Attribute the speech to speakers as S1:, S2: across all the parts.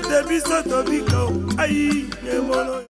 S1: te biso tobika ai nyemono.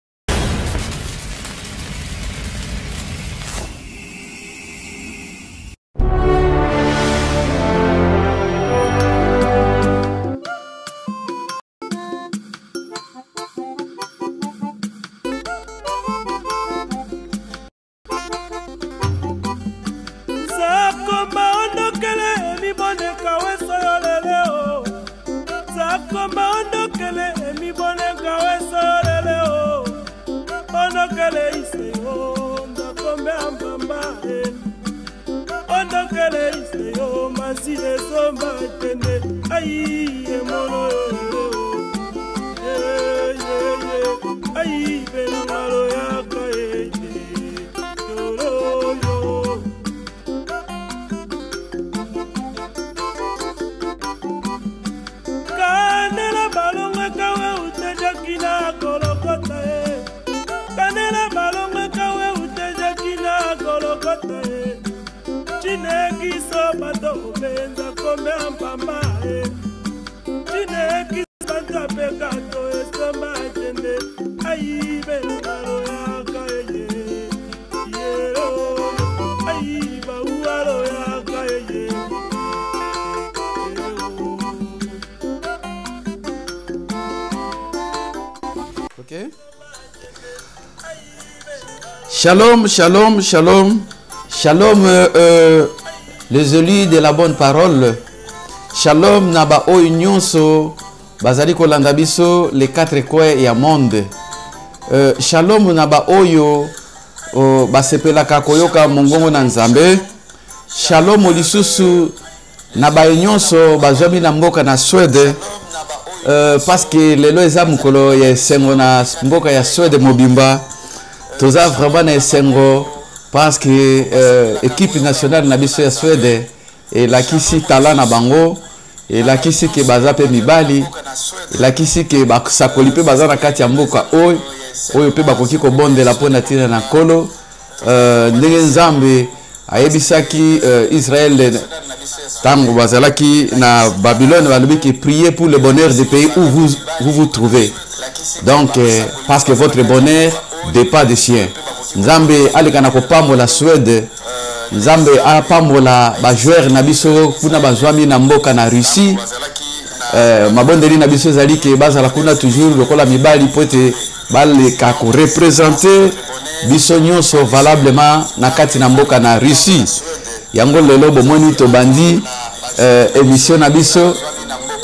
S2: Shalom, shalom, shalom, shalom les élus de la bonne parole. Shalom naba o union so bazali kolanda biso les quatre coins ya monde. Shalom naba oyo basepelaka koyoka mongongo na Nzambe. Shalom lisusu naba union so bazwami na mboka na Suède. Parce que lelo eza mukolo ya sengo na mboka ya Suède mobimba. Toza vraiment na sengo parce que équipe nationale na biso ya Suède et la kisi talent na bango et la kisi ke baza pe mibali et la kisi ke basakoli pe baza na kati ya mboka oyo pe bakoki ko bondela pona tina na kolo ndenge Nzambe ayebisaki Israël tango bazalaki na Babylone balobi ki priez pour le bonheur des pays où vous trouvez. Donc parce que votre bonheur dépend des siens. Nzambe alikana ko pambola Suède. Nzambe a pambola ba joueur na biso kuna bazwami na mboka na Russie. Mabondeli na biso zali ke bazala kuna toujours lokola mibali pote baleka ko représenter biso nyonso valablement na kati na mboka na Russie. Yango lelo bomoni to bandi émission na biso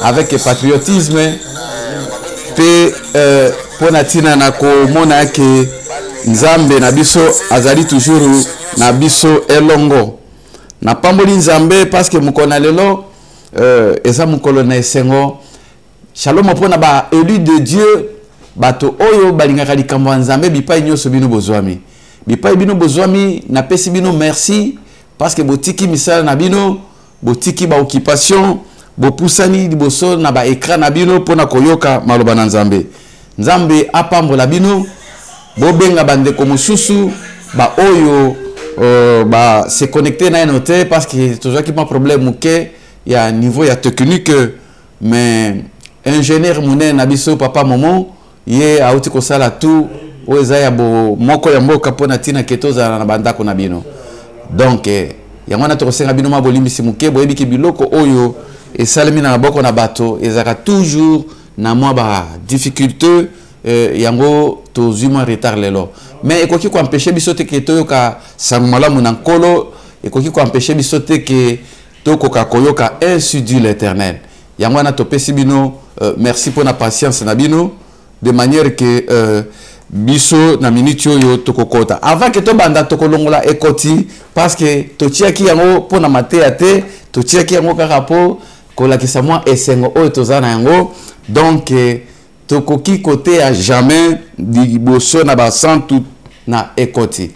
S2: avec patriotisme pe pona tina na ko mona ke Nzambe na biso azali toujours na biso elongo na pamboli Nzambe parce que mukona lelo eza mukolo na esengo. Shalom pona ba élu de Dieu bato oyo balingaka likambo Nzambe bipai nyoso bino bozwami bipai bino bozwami na pesi bino merci parce que botiki misala na bino botiki ba occupation bopusani liboso na ba écran na bino pona koyoka maloba na Nzambe. Nzambe apambola bino bobenga bandeko mosusu ba oyo ba se connecter na noté parce que toujours qui pas problème muke ya niveau ya technique mais ingénieur muné na biso papa momo ye auti ko sala tout oza ya bo moko ya mboka pona tina ketoza na bandako na bino. Donc yango na to senga bino mabolimbisi muke boyebi ki biloko oyo et salami na boko na bato ezaka toujours na moi ba difficulté yango to zuma retard lelo mais ekoki ko empêcher bisote ke toyoka sangmala munankolo ekoki ko empêcher bisote ke toko ka koyoka ainsi dit l'Éternel. Yango na to pesi bino merci pour la patience na bino de manière que biso na minute yo tokokota avant que to banda tokolongola ekoti parce que to tiaki yango pona mateate to tiaki yango karapo kolakisa moi esengo oyo tozana yango donc tokoki côté à jamais liboso na ba santu na ekoti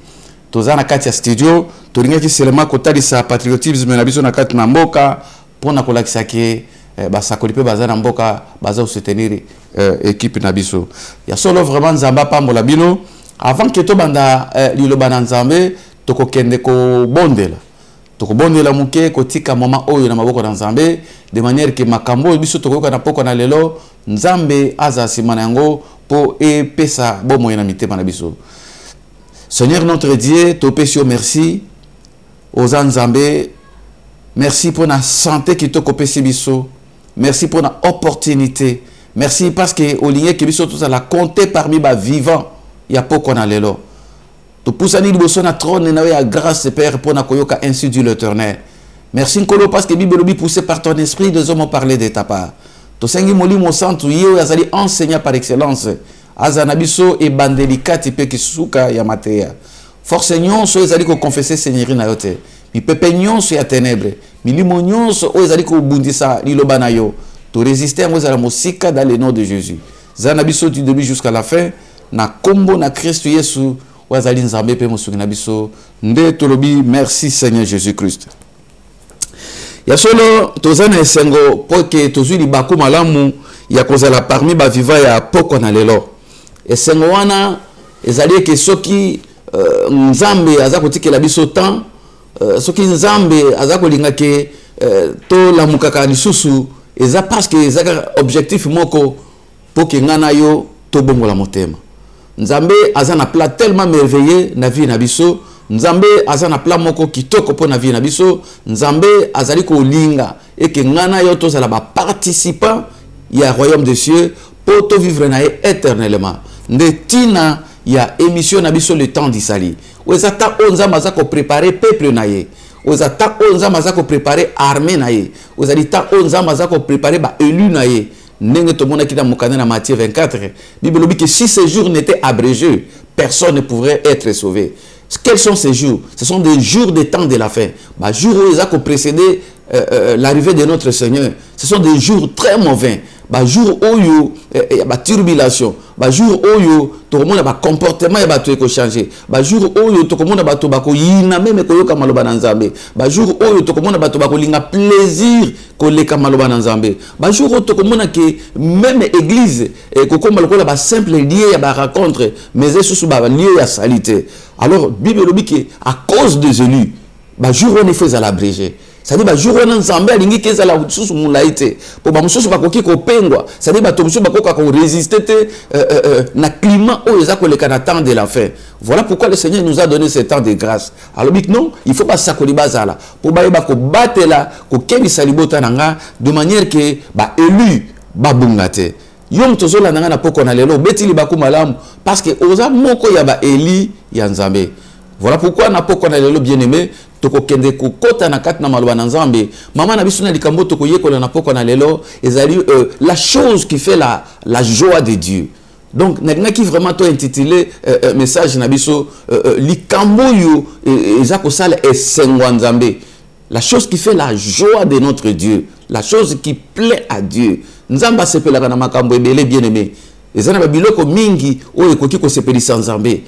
S2: tozana kati ya studio tolingaki seulement kotalisa patriotisme na biso na kati na mboka pona kolakisa ke basakoli pe bazana mboka baza soutenir équipe na biso ya solo vraiment Nzamba pambola bino avant que to banda liloba na Nzambe tokokende ko bondela tokobondela muke kotika mama oyo na maboko na Nzambe de manière que makambo biso tokoyoka na poko na lelo Nzambe aza sima na yango po epesa bomoyo na mitema na biso. Seigneur notre Dieu, topesio merci aux Nzambe. Merci pour la santé qui te kopesi biso. Merci pour l'opportunité. Merci parce que au ligne que biso tous à la compter parmi les vivants. Il y a poko na lelo. Tu pousses à liboso na trône na ya grâce Père pour na koyoka ainsi dit l'Éternel. Merci Nkolo parce que Bible bi poussé par ton esprit des hommes ont parlé de ta part. To sengi molimo santu yeo yazali enseignant par excellence. Azanabiso et bandelikati pe kisuka ya matea. Forcegnon so ezali ko confesser Seigneur na yote. Mi pepegnon so ya ténèbres. Mi limognon so ezali ko bundisa liloba na yo. To résister à la mosika dans le nom de Jésus. Zanabiso du début jusqu'à la fin na kombo na Christ Yesu wazali Nzambe pe mosuki na biso nde tolobi merci Seigneur Jésus-Christ. Ya solo tozana esengo poke tozui libaku malamu ya kozala parmi ba viva ya poko na lelo. Esengo wana ezali ke soki Nzambe aza kotikela biso temps soki Nzambe aza kolinga ke to la mukaka lisusu eza parce que eza objectif moko poke ngana yo to bongola motema. Nzambe aza na plat tellement merveilleux na vie na biso. Nzambe aza na plat moko kitoko po na vie na biso. Nzambe azali ko linga et que ngana yo to zala ba participant ya royaume des cieux pour to vivre na éternellement. Ndetina ya émission na biso le temps d'Isali. Ozata onzamba za ko préparer peuple na ye. Ozata onzamba za ko préparer armée na ye. Ozalita onzamba za ko préparer ba élu na ye. Nenge to mona kita mukana na Matthieu 24. Bible dit que si ces jours n'étaient abrégés, personne ne pourrait être sauvé. Quels sont ces jours? Ce sont des jours des temps de la fin. Bah, jours où ils ont précédé l'arrivée de notre Seigneur. Ce sont des jours très mauvais. Bah, jours où il y a des turbulation. Bah, jours où tout le monde a un comportement qui a changé. Bah, jours où tout le monde a un même koyoka maloba na Nzambe. Bah, jours où tout le monde a un plaisir koleka maloba na Nzambe. Bah, jours où tout le monde a même église koko maloba ba simple lié ya rencontre mais sous ba lié ya salité. Alors Bible dit que à cause des élus, bah, jour on est fait à l'abrégé. C'est-à-dire que jour on Nzambe alingi keza la susu mulaite pour ba mususu bakoki ko pengwa. C'est-à-dire ba to mususu bakoka ko résister na climat où eza ko le temps de la fin. Voilà pourquoi le Seigneur nous a donné ce temps de grâce. Alors non, il faut pas sakoli bazala pour ba ko batela ko kebisa libota nanga de manière que ba élu ba bungate. Yom tozola nanga na poko na lelo beti libaku malamu parce que oza moko ya ba Eli ya Nzambe. Voilà pourquoi na poko na lelo bien-aimé toko kende ko kota na kat na maloba na Nzambe. Mama na biso na likambo toko yekola na poko na lelo ezali la chose qui fait la joie de Dieu. Donc n'a qui vraiment to intitulé message na biso likambo yo ezako sala esengo Nzambe. La chose qui fait la joie de notre Dieu, la chose qui plaît à Dieu. Nzamba sepelaka na makambo ebele bien-aimé. Ezana ba biloko mingi oyo ekoki ko sepelisa Nzambe.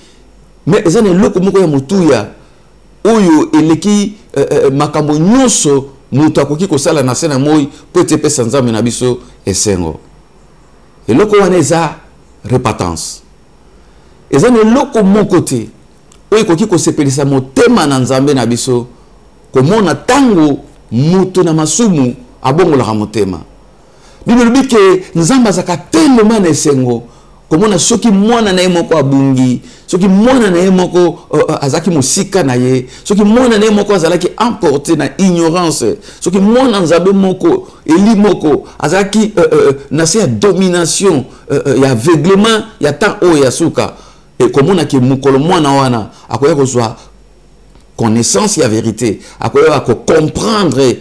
S2: Mais ezana eloko moko ya mutuya oyo eleki makambo nyonso mutu akoki ko sala na sena moi po etepesa Nzambe na biso esengo. Eloko wana eza repentance. Ezana eloko moko te oyo ekoki ko sepelisa motema na Nzambe na biso komona tango mutu na masumu abongola motema. Bible dit que Nzamba zaka tellement na esengo komona soki mwana na ye moko abungi, soki mwana na ye moko azaki musika na ye, soki mwana na ye moko azalaki emporté na ignorance, soki mwana Nzambe moko eli moko azalaki na se domination ya aveuglement ya temps o ya suka et komona ke mukolo mwana wana akoya kozwa connaissance ya vérité akoya ko comprendre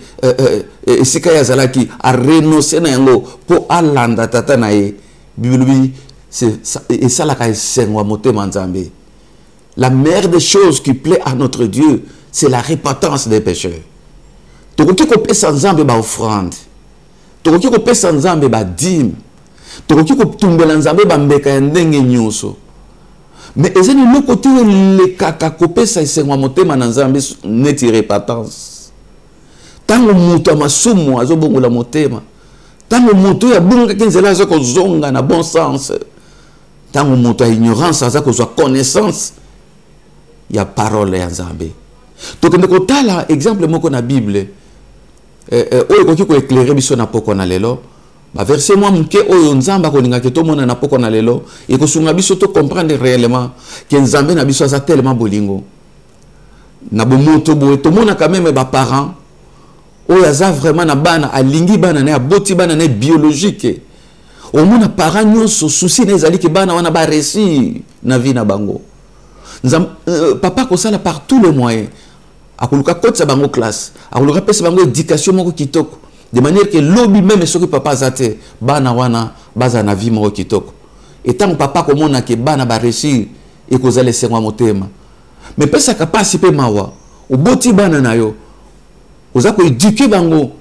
S2: sika ya zalaki a renoncer na yango po alanda tata na ye. Bible c'est ça la kaisengwa motema Nzambe. La meilleure des choses qui plaît à notre Dieu, c'est la repentance des pécheurs. Tokoki ko pesa Nzambe ba offrande, tokoki ko pesa Nzambe ba dîme, tokoki ko tumbela Nzambe ba mbeka ya ndenge nyonso. Mais ezeni le côté le kaka ko pesa esengwa motema na Nzambe neti repentance. Tango mutu amasumu azobongola motema, tango mutu ya bunga kinzela azako zonga na bon sens, tango mutu ya ignorance azako zwa connaissance ya parole ya Nzambe. Donc ndeko tala exemple moko na Bible oyo koki ko éclairer biso na poko na lelo ba verset moi muke oyo nzamba ko ninga ke to mona na poko na lelo et ko sunga biso to comprendre réellement que nzambe na biso za tellement bolingo na bomoto boye to mona quand même ba parents oyo za vraiment na bana alingi bana na boti bana na biologique au mona parents nyonso souci na ezali ke bana wana ba réussir na vie na bango papa ko sala par tous les moyens akuluka kotsa bango classe akuluka pesa bango éducation moko kitoko de manière que lobby même ce que papa zate bana wana baza na vie moko kitoko et tant papa komona ke bana ba réussir et ko zale sengwa motema mais pesa kapasi pe mawa oboti bana na yo oza ko éduquer bango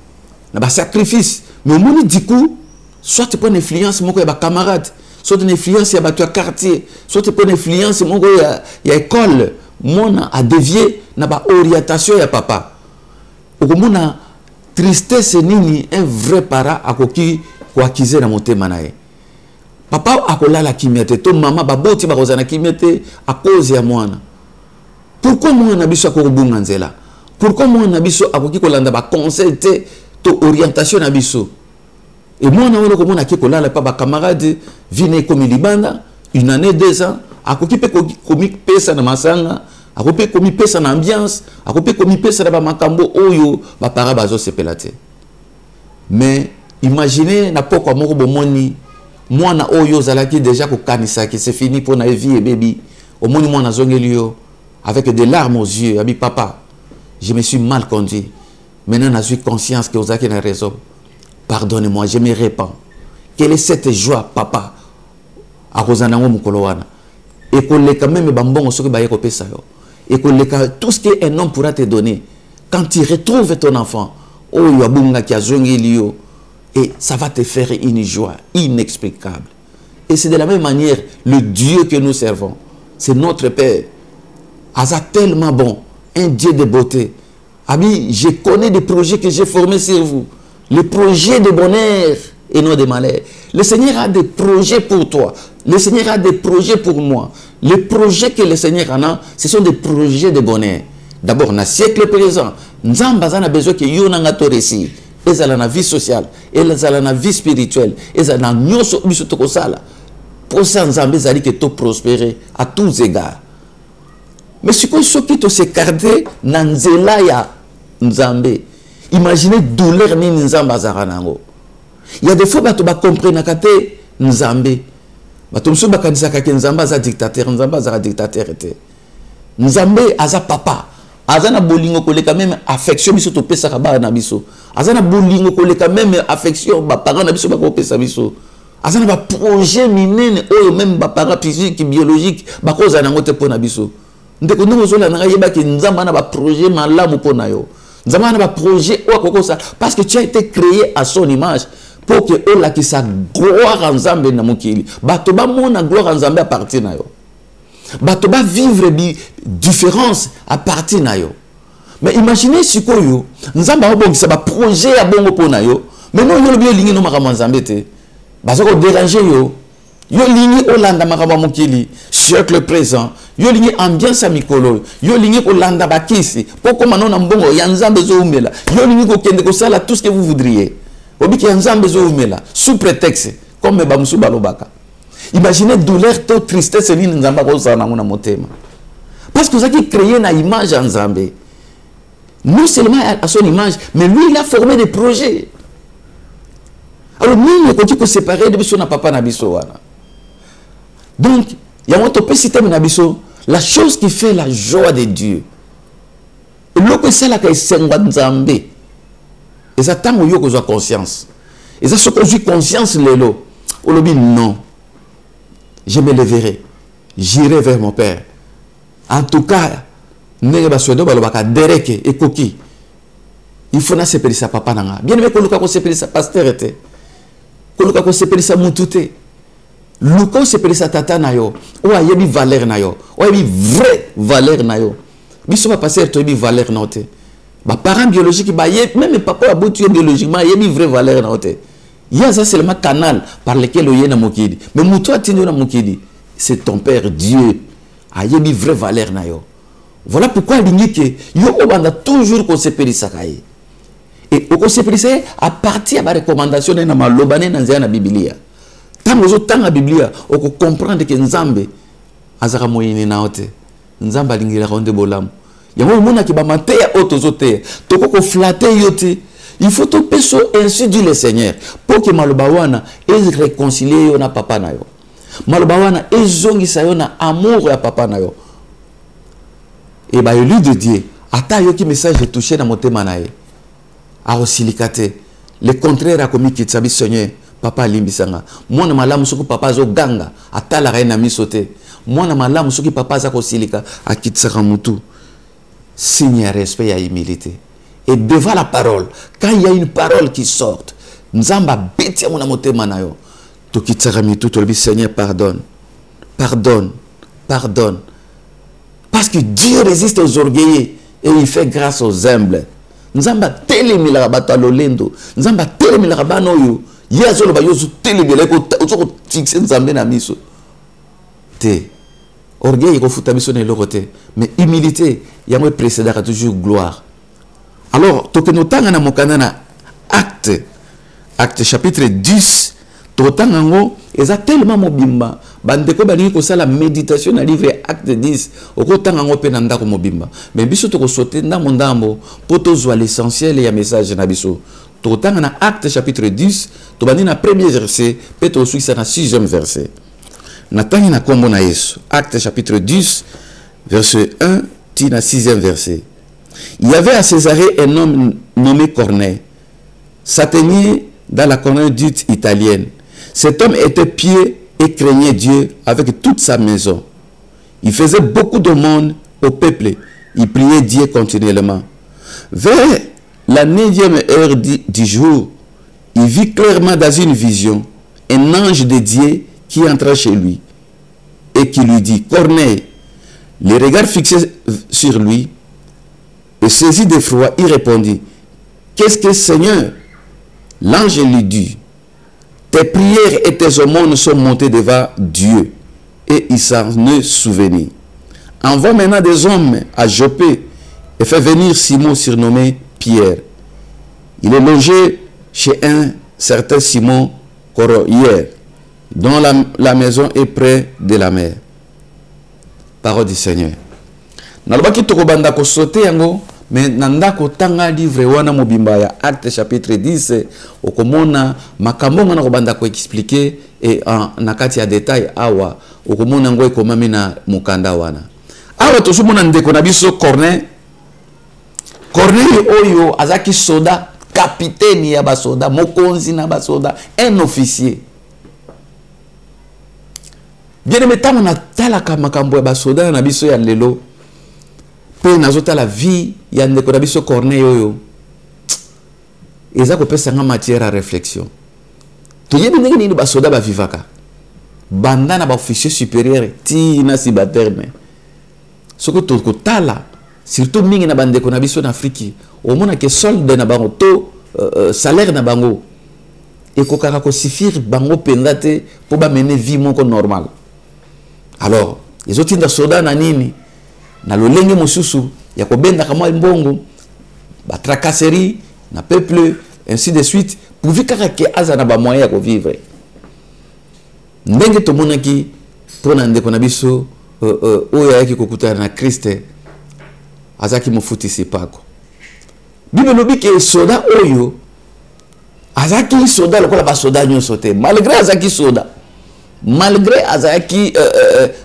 S2: na ba sacrifice mais omoni du coup soit tu prends influence moko ya ba camarade soit une influence ya ba toi quartier soit tu prends influence moko ya école mona a dévié na ba orientation ya papa okomona tristesse nini un vrai parent akoki ko accuser na motema na ye papa akolala kimete to mama baboti bakozana kimete à cause ya mwana pourquoi mwana biso akobunga nzela pourquoi mwana biso akoki kolanda ba conseil te to orientation na biso et mwana wana komona ki kolala pa ba camarade vine comme libanda une année 2 ans akoki pe komi pesa na masanga akope komi pesa na ambiance akope komi pesa na ba makambo oyo ba para bazo sepelate mais imaginez na poko moko bomoni mwana oyo zalaki déjà ko kanisa ki c'est fini pour na vie et baby omoni mwana zongeli yo avec des larmes aux yeux abi papa je me suis mal conduit maintenant j'ai conscience que ozaki na raison pardonnez-moi je me répands quelle est cette joie papa a kozana ngo mukolo wana et qu'on les quand même bambon ce que ba yeko pesa yo et que tout ce qu'un homme pourra te donner, quand tu retrouves ton enfant, oh, et ça va te faire une joie inexplicable. Et c'est de la même manière le Dieu que nous servons. C'est notre Père. Asa tellement bon, un Dieu de beauté. Ami, je connais des projets que j'ai formés sur vous. Les projets de bonheur et non de malheur. Le Seigneur a des projets pour toi. Le Seigneur a des projets pour moi. Les projets que le Seigneur en a, ce sont des projets de bonheur. D'abord, dans le siècle présent, nous avons besoin que nous ayons réussi. Et dans la vie sociale, et dans la vie spirituelle, et dans la vie sociale. Pour ça, nous avons besoin de prospérer à tous égards. Mais ce qui te s'écarte, imaginez la douleur que nous avons. Il y a des fois que tu comprends que nous avons. Batumsu bakanisa ka Nzamba za dictateur, Nzamba za dictateur était. Nzambe aza papa, azana bolingo koleka même affection biso to pesa ka ba na biso. Azana bolingo koleka même affection ba parents na biso ba ko pesa biso. Azana ba projet minene oyo même ba parents physique biologique ba ko za na ngote pona biso. Ndeko ndongo zola na yeba ki Nzamba na ba projet malamu pona yo. Nzamba na ba projet o ko ça parce que tu as été créé à son image. Pour que eux là qui sa gloire en Nzambe na mokili bato ba mona gloire en Nzambe à partir na yo bato ba vivre différence à partir na yo mais imaginez sikoyo Nzamba obongisa ba projet ya bongo pona yo mais non yo bi lingi no makama Nzambe te bazo ko déranger yo lingi olanda makama mokili siècle présent yo lingi ambiance mikolo yo lingi olanda bakisi poko manona mbongo ya Nzambe zo umela yo lingi ko kende ko sala tout ce que vous voudriez sous prétexte comme bamusu balobaka. Imaginez douleur, tristesse ni Nzamba kozana na motema. Parce que vous avez créé une image en Nzambe. Non seulement à son image, mais lui il a formé des projets. Alors nous ne pouvons pas séparer de biso na papa na biso wana. Donc, il y a un peu système na biso, la chose qui fait la joie de Dieu. Et l'autre c'est la que sengwa Nzambe. Et ça tant que vous avez conscience. Et ça, ce que j'ai conscience, Lélo, on dit non. Je me leverai. J'irai vers mon Père. En tout cas, il faut que sepeli sa papa nanga. Bien aimé, qu'on sepeli sa pasteur. Qu'on sepeli sa moutouté. Luko sepeli sa tata na yo. Oua yebi valeur na yo. Oua yebi vraie valeur na yo. Biso ma pasteur to yebi valeur na yo. Bah parents biologiques même papa a beau tuer biologiquement il y a une vraie valeur dans il y a ça seulement canal par lequel il y a na mokidi mais muto atino na mokidi c'est ton père Dieu a une vraie valeur na yo Voilà pourquoi l'ingike yo obanda toujours qu'on se périsakaye. Et on se périsakaye à partir de la recommandation de ma lobane dans la Biblia. Tant que vous la Biblia, on comprendre que Nzambe azara moyenne naote. Nzamba lingira ronde bolam. Ya mo mona ki ba matea otozote. Toko ko flatter yote. Il faut tout peso ainsi dit le Seigneur pour que malobawana est réconcilié yo na papa na yo. Malobawana ezongisa yo na amour ya papa na yo. Et bah lui de Dieu, ata yo ki message touché na motema na ye. A osilikate. Le contraire a commis ki tsabi Seigneur, papa limbisanga. Mona malamu soko papa zo ganga, ata la reine misote. Mona malamu soki papa za kosilika akitsaka mutu. Signe respect et humilité. Et devant la parole, quand il y a une parole qui sort, Nzamba betia mona motema na yo. To kitsaka mitu to le Seigneur pardonne. Pardonne. Pardonne. Parce que Dieu résiste aux orgueilleux et il fait grâce aux humbles. Nzamba telemi la bata lolendo. Nzamba telemi la bano yo. Yazolo ba yo telemi la ko fixer Nzambe na miso. Te. Orgueil ko futa miso ne lokote. Mais humilité, yango précédera toujours gloire. Alors, tokenotanga na mokanda na Acte chapitre 10, totangango eza tellement mobimba. Bandeko balingi ko sala méditation na livre Acte 10, okotangango pe na ndako mobimba. Mais biso toko sauter ndambo ndambo po tozwa l'essentiel ya message na biso. Totanga na Acte chapitre 10, to bandi na premier verset, pe to suisa na 6e verset. Natangi na kombo na Yesu. Acte chapitre 10, verset 1, tina 6e verset. Il y avait à Césarée un homme nommé Corneille, s'atteignait dans la conduite italienne. Cet homme était pieux et craignait Dieu avec toute sa maison. Il faisait beaucoup de monde au peuple. Il priait Dieu continuellement. Vers la 9e heure du jour, il vit clairement dans une vision un ange de Dieu qui entra chez lui et qui lui dit: Corneille. Les regards fixés sur lui et saisi d'effroi, il répondit: Qu'est-ce que Seigneur? L'ange lui dit: Tes prières et tes aumônes sont montées devant Dieu et il s'en est souvenu. Envoie maintenant des hommes à Joppé et fais venir Simon surnommé Pierre. Il est logé chez un certain Simon Coroïère, dont la maison est près de la mer. Parole du Seigneur. Nalobaki tokobanda ko sauter yango, mais nandako tanga livre wana mobimba ya Acte chapitre 10 okomona makambo ngana kobanda ko expliquer et nakati ya détail awa okomona ngo ekomami na mukanda wana. Awa tosumona ndeko na biso Corneille oyo azaki soda, capitaine ya basoda, mokonzi na basoda, un officier. Bien aimé, tant on a talaka makambo ya basoda na biso ya lelo, pe nazota la vie ya ndeko na biso Corneille oyo, eza ko pesa nga matière à réflexion. To yebi ndenge nini basoda ba vivaka, banda na ba officier supérieur ti na subalterne. Soko to ko tala, surtout mingi na bandeko na biso na Afrique, au mona ke solde na bango to salaire na bango et ko kaka ko suffire bango pendate pour ba mener vie moko normal. Alors, les autres de soda na nini na lolenge mosusu ya ko benda kama mbongo ba tracasserie na peuple ainsi de suite pour vivre que azana ba moyen ko vivre. Ndenge to monaki pona ndeko na biso oyo yaki kokutana na Kriste azaki mofuti sipako. Bible lobi ke soda oyo azaki soda lokola ba soda nyonso te, malgré azaki soda, malgré azaki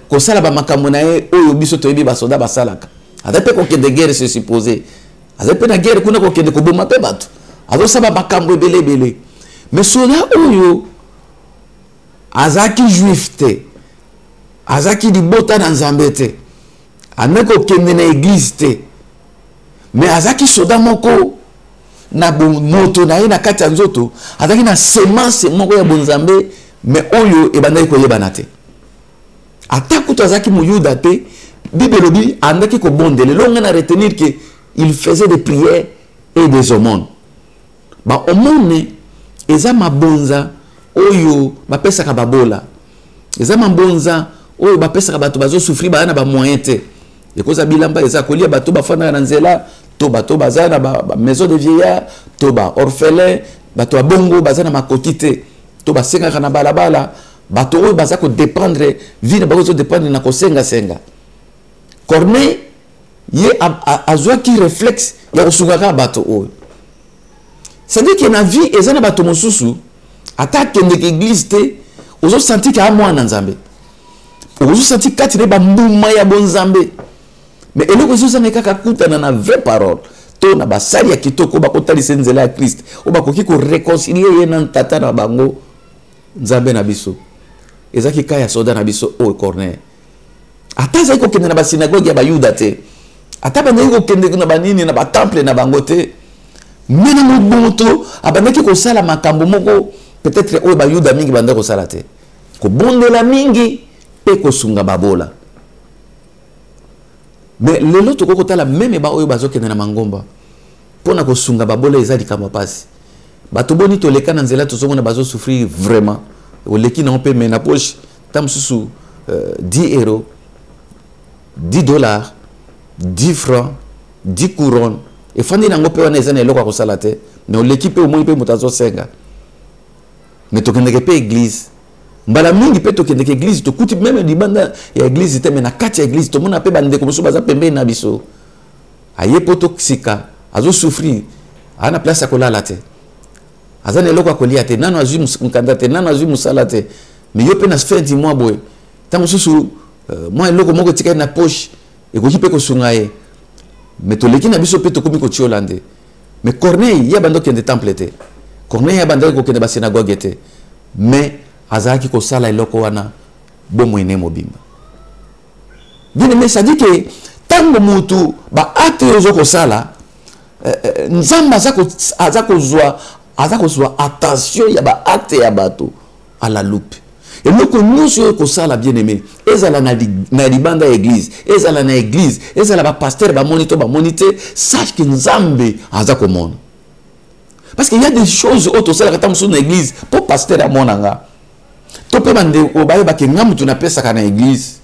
S2: kosala ba makambo na ye oyo biso toyebi ba soda basalaka. Azape ko kende guerre se supposé, azape na guerre kuna ko kende ko boma pe bato, azosaba makambo ebele. Mais soda oyo azaki juif te, azaki libota na Nzambe te, aneko kende na église te, mais azaki soda moko na moto na ye na kati ya nzoto, azaki na semence moko ya bonzambe, mais oyo ebandaki koyebana te. Ata kutu azaki muyuda te, Bible lobi andaki ko bondele longa na retenir que il faisait des prières et des aumônes. Ba aumône eza mabonza oyo bapesaka babola, eza mabonza oyo bapesaka bato bazo souffrir ba na ba moyen te. et cause bilamba eza kolia bato bafana na nzela to bato bazana ba maison de vieillard to ba orphelin bato bongo bazana makotite to basenga kana balabala bato oyo baza ko dépendre vie na bazo dépendre na ko senga senga Corneille ye azwa ki réflexe ya kosunga bato oyo c'est-à-dire que na vie ezana bato mosusu attaque de l'église te ozo senti ka mwana nzambe ozo senti kati ne ba mbuma ya bonzambe mais eloko ozo na kaka kutana na vraie parole to na basali ya kitoko bakotalisa nzela ya Christ o bakoki ko réconcilier ye na tata na bango nzambe na biso ezaki kaya soda na biso o Corneille ata za ko kende na ba synagogue ya bayuda te ata ba ko kende na banini na ba temple na bango te mena mobuto abandaki ko sala makambo moko peut-être o bayuda mingi banda ko sala te ko bondela mingi pe ko sunga babola mais lelo to ko tala même ba oyo bazokende na mangomba pona ko sunga babola ezali kama pasi bato boni to leka na nzela to zongo na bazo souffrir vraiment o leki na pe mena poche tam susu 10 euros 10 dollars 10 francs 10 couronnes et fandi na ngope wana ezana eloko ko sala te mais o leki pe o moi pe mutazo senga mais to kende pe église mbala mingi pe to kende ke église to kuti même libanda ya église te mais na kati ya église to mona pe bande ko musu baza pembe na biso aye poto sika azo souffrir ana place ya kolala te azana eloko akolia te nano azui mukanda te nano azui musala te mais yo pe na fin du mois boy tango susu moi eloko moko tika na poche e ko kipe ko sunga ye mais to leki na biso pe to komi ko tiolande mais Corneille ya bando kende temple te Corneille ya bando ko kende ba synagogue te mais azaki ko sala eloko wana bomo ene mobimba bien mais ça dit que tango mutu ba ate ozo ko sala nzamba azako zwa attention ya ba ate ya bato à la loupe et loko nyuso ko sala bien aimé ezala na libanda église ezala na église ezala ba pasteur ba monito sache que nzambe azako mona parce qu'il y a des choses auto sala kata musu na église pour pasteur a monanga to pe bande o baye ba ke ngamu tuna pesa kana église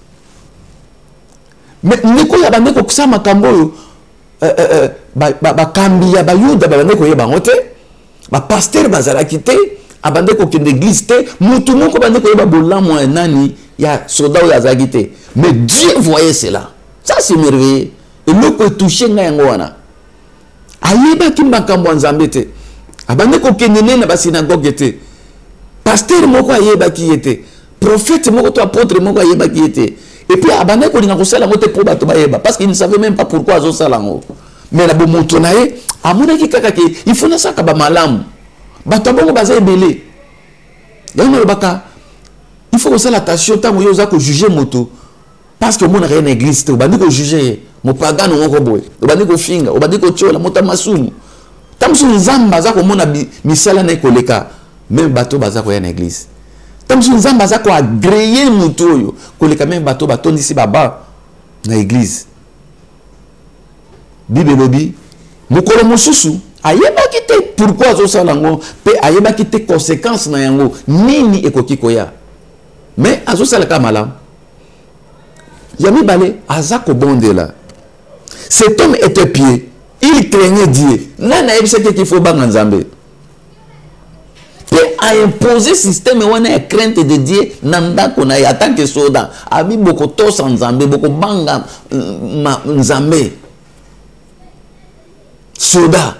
S2: mais niko ya bande ko kusama kambo ba kambi ya bayuda ba bande ko yeba ngote ba pasteur bazala kite abande ko kende église te mutu moko bande ko yeba bolamo nani ya soda ya zagite mais Dieu voyait cela ça c'est merveilleux et loko toucher nga yango wana ayeba kimbakambo nzambe te abande ko kende na ba synagogue te pasteur moko ayeba ki était prophète moko to apôtre moko ayeba ki était et puis abande ko linga ko sala ngote po bato bayeba parce qu'il ne savait même pas pourquoi azo sala ngo mais la bomoto nae amuna ki kaka ke il faut na saka ba malamu bato bongo baza ebele yango baka il faut que ça l'attention tant yo za ko juger moto parce que mon rien église te bandi ko juger mo pagano ngoko boy bandi ko finga bandi ko chola mota masumu tamsu nzamba za ko mona misala na koleka même bato baza ko ya na église tamsu nzamba za ko agréer moto yo koleka même bato batondisi baba na église bible lobi mukolo mususu ayeba kite pourquoi zo sala ngo pe ayeba kite conséquences na yango nini ekoki koya mais azo sala kamala yami balé azako bondela cet homme était pied il craignait Dieu nana ebise qu'il faut banga nzambe pe a imposé système wana ya crainte de Dieu nanda kona ya tant que soda abi boko to sans nzambe boko banga nzambe soda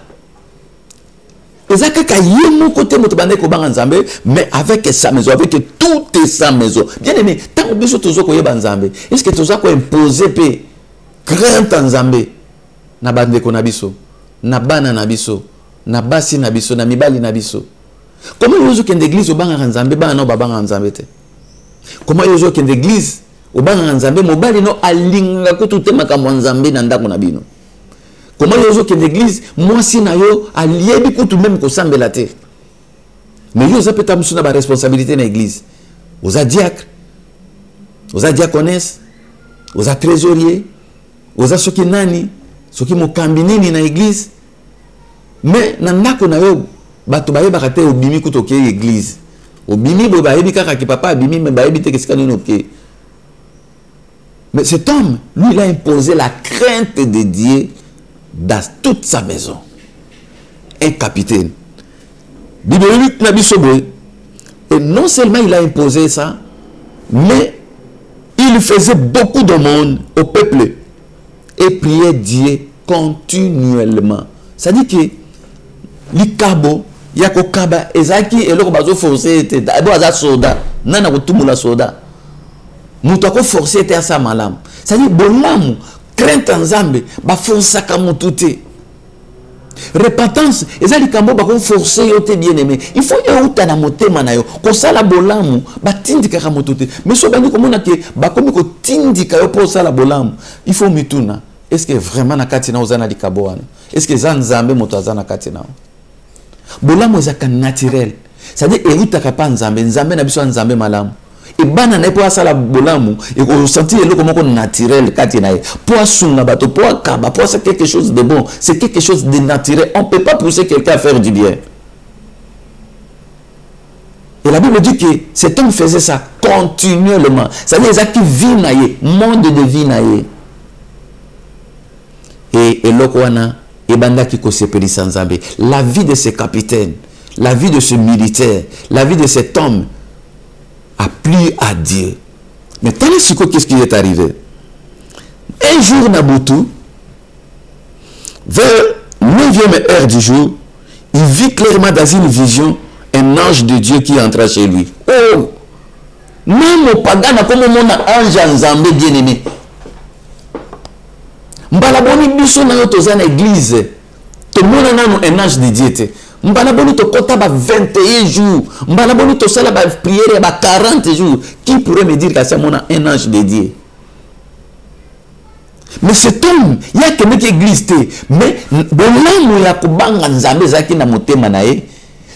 S2: ezaka ka yemo côté moto bande ko banga nzambe mais avec sa maison avec tout est sa maison bien aimé tant biso tozo ko yeba nzambe est-ce que tozo ko imposer pe crainte nzambe na bande ko na biso na bana na biso na basi na biso na mibali na biso comment yozo kende église o banga nzambe bana no babanga nzambe te comment yozo kende église o banga nzambe mobali no alinga ko tout makambo nzambe na ndako na bino comment yozo kende église moi si na yo aliebi kutu même ko sambela te mais yo zapeta musuna ba responsabilité na église oza diacre oza diaconesse oza trésorier oza soki nani soki mokambi nini na église mais na ndako na yo bato bayeba te obimi kutu ke église obimi bo bayebi kaka ki papa abimi me bayebi te kesika nini oke Mais cet homme, lui, il a imposé la crainte de Dieu dans toute sa maison. Un capitaine. Et non seulement il a imposé ça, mais il faisait beaucoup de monde au peuple et priait Dieu continuellement. Ça dit que les cabo, il y a des kaba, ezaki et le bazo forcé était d'abord à soda, nana ko tumula soda. Mutu ko forcé était à sa malam. Ça dit bolamu crainte en Nzambe, ba força ka mututé. Repentance, ezali kambo ba ko forcer yo te bien aimé. Il faut yo utana motema na yo. Ko sala bolamu, ba tindika ka mututé. Mais so bani ko mona ke ba komi ko tindika yo po sala bolamu. Il faut mituna. Est-ce que vraiment na kati na ozana di kaboana? Est-ce que za Nzambe moto azana kati na? Bolamu ezaka naturel. C'est-à-dire erutaka pa Nzambe, Nzambe na biso Nzambe malamu. Et bana na po asala bolamu et ko sentir le comment naturel kati na ye. Po asunga bato, po akaba, po c'est quelque chose de bon, c'est quelque chose de naturel. On peut pas pousser quelqu'un à faire du bien. Et la Bible dit que cet homme faisait ça continuellement. C'est-à-dire les qui vivent na ye, monde de vie na ye. Et lokwana et banda qui kosepeli sans Nzambe. La vie de ce capitaine, la vie de ce militaire, la vie de cet homme a plu à Dieu. Mais qu'est-ce qui est arrivé? Un jour, Nabutu, vers 9e heure du jour, il vit clairement dans une vision un ange de Dieu qui entra chez lui. Oh! Même au pagan, comme on a ange en Nzambe bien-aimé. Mbalaboni biso na yo tozana église. Tout le monde a un ange de Dieu. Mbalaboni to kota ba 21 jours. Mbalaboni to sala ba prière ba 40 jours. Qui pourrait me dire que c'est un ange de Dieu? Mais cet homme, il y a que notre église. Mais bon ya kubanga Nzambe zaki na motema na ye.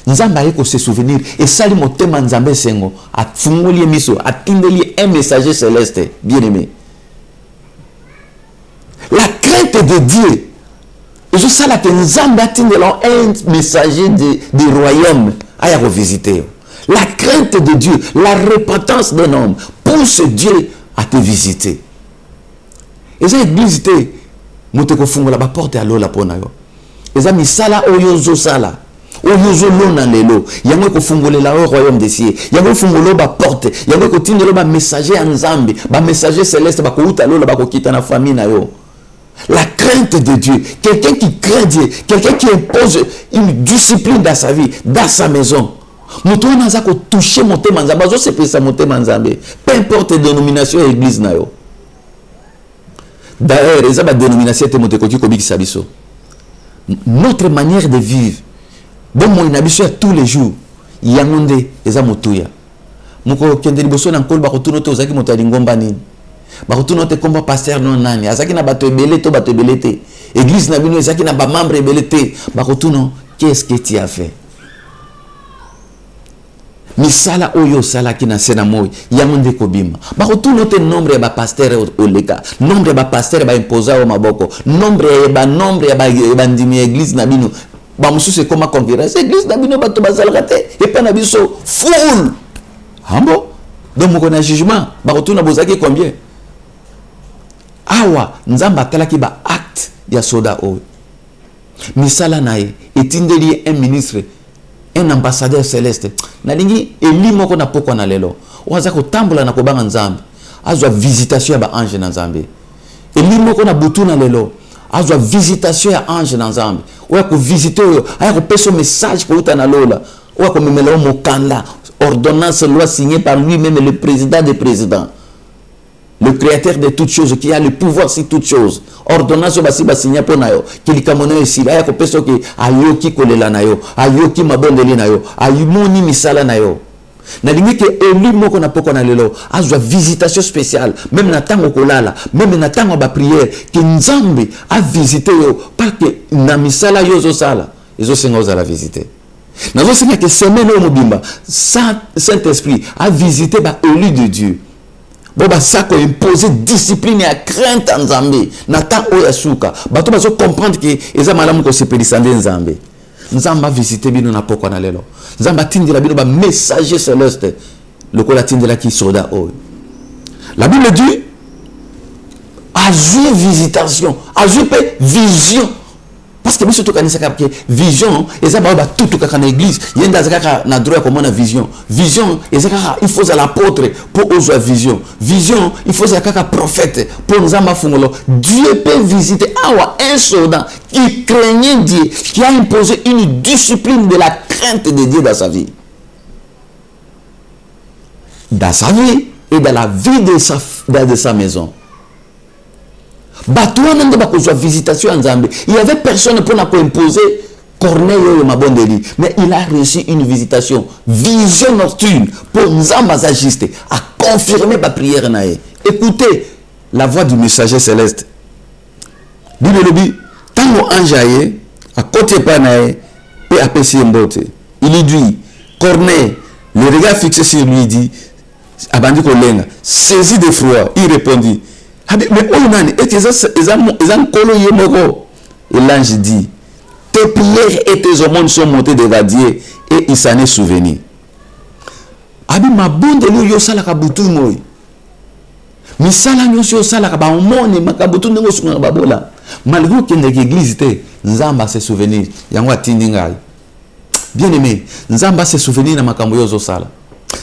S2: Nzambe ayeko se souvenir et sali motema Nzambe sengo a fungoli miso a tindeli un messager céleste bien-aimé. La crainte de Dieu. Et je sais là que Nzambe a un messager du royaume à y visiter. La crainte de Dieu, la repentance d'un homme pousse Dieu à te visiter. Et ça église te moteko fungola ba porte à l'eau la pona yo. Et ça misala oyozo sala. Oyozo lona lelo. Yango ko fungolela au royaume des cieux. Yango fungolo ba porte. Yango ko tindelo ba messager en Nzambe, ba messager céleste ba ko uta l'eau ba ko kita na famille na yo. La crainte de Dieu, quelqu'un qui craint Dieu, quelqu'un qui impose une discipline dans sa vie, dans sa maison. Moto naza ko toucher monter manzamba, zo se pesa monter manzambe. Peu importe la dénomination et l'église na yo. D'ailleurs, eza ba dénomination te monter ko ki sabiso. Notre manière de vivre. Bon mo inabiso ya tous les jours. Yangonde eza motuya. Moko kende liboso na nkolo ba ko tuno to zaki moto ya ngomba nini. Bakutuna te komba pasteur non nani azaki na bato ebele to bato ebele te église na bino ezaki na ba membre ebele te bakutuna qu'est-ce que tu as fait misala oyo sala ki na sena moy yamonde kobima bakutuna te nombre ya ba pasteur oleka nombre ya ba pasteur ba imposa o maboko nombre ya ba ndimi église na bino ba mususu koma conférence église na bino bato bazalaka te et pas na biso full hambo donc moko na jugement bakutuna bozaki combien awa Nzamba talaki ba acte ya soda o misala nae etindeli un ministre un ambassadeur céleste nalingi elimoko na poko na lelo waza ko tambola na kobanga Nzambe azwa visitation ya ba ange na Nzambe elimoko na butu na lelo azwa visitation ya ange na Nzambe oya ko visiter oyo aya ko peso message ko uta na lola oya ko memela mo kanda ordonnance loi signée par lui-même le président des présidents. Le créateur de toutes choses, qui a le pouvoir sur toutes choses. Ordonnance basi signé pour nayo. Qui li kamono ici. Aya ko peso ki ayo ki kolela nayo. Ayo ki mabondeli nayo. Ayo moni misala nayo. Na lingi ke eli moko na poko na lelo. Azwa visitation spéciale. Même na tango kolala. Même na tango ba prière. Ki Nzambe a visité yo. Parce que na misala yo zo sala. Ezo senga oza la visiter. Nazo senga que semaine au mobimba. Saint-Esprit a visité ba élu de Dieu. Boba sako imposer discipline et crainte en Nzambe. Nata oya suka. Bato bazo comprendre que eza malamu ko sepelisa Nzambe. Nzamba visiter bino na poko na lelo. Nzamba tindela bino ba messager céleste. Le kola tindela ki soda oyo. La Bible dit azui visitation, azui vision. Parce que monsieur tokanisa que vision, et ça va tout dans l'église. Il y a un droit comme une vision. Vision, il faut l'apôtre pour oser vision. Vision, il faut un prophète pour nous amener. Dieu peut visiter un soldat qui craignait Dieu, qui a imposé une discipline de la crainte de Dieu dans sa vie. Dans sa vie et dans la vie de sa maison. Visitation en Zambie. Il n'y avait personne pour imposer Corneille et Mabondeli. Mais il a reçu une visitation, vision nocturne pour nous ajuster, à confirmer ma prière. Écoutez la voix du messager céleste. Bible dit, tant l'ange à côté panae et à Pessi Mbote. Il lui dit, Corneille, le regard fixé sur lui dit, Abandi Kolenga, saisi de froid, il répondit, mais et l'ange dit, tes prières et tes aumônes sont montées devant Dieu et il s'en est souvenu. Abi ma bonde yo sala kabutu moy. Mi sala nyosho sala ka ba omone makabutu ngo sunga babola. Malgré que l'église était nzamba se souvenir yango atindi ngai. Bien aimé, nzamba se souvenir na makambo yo zo sala.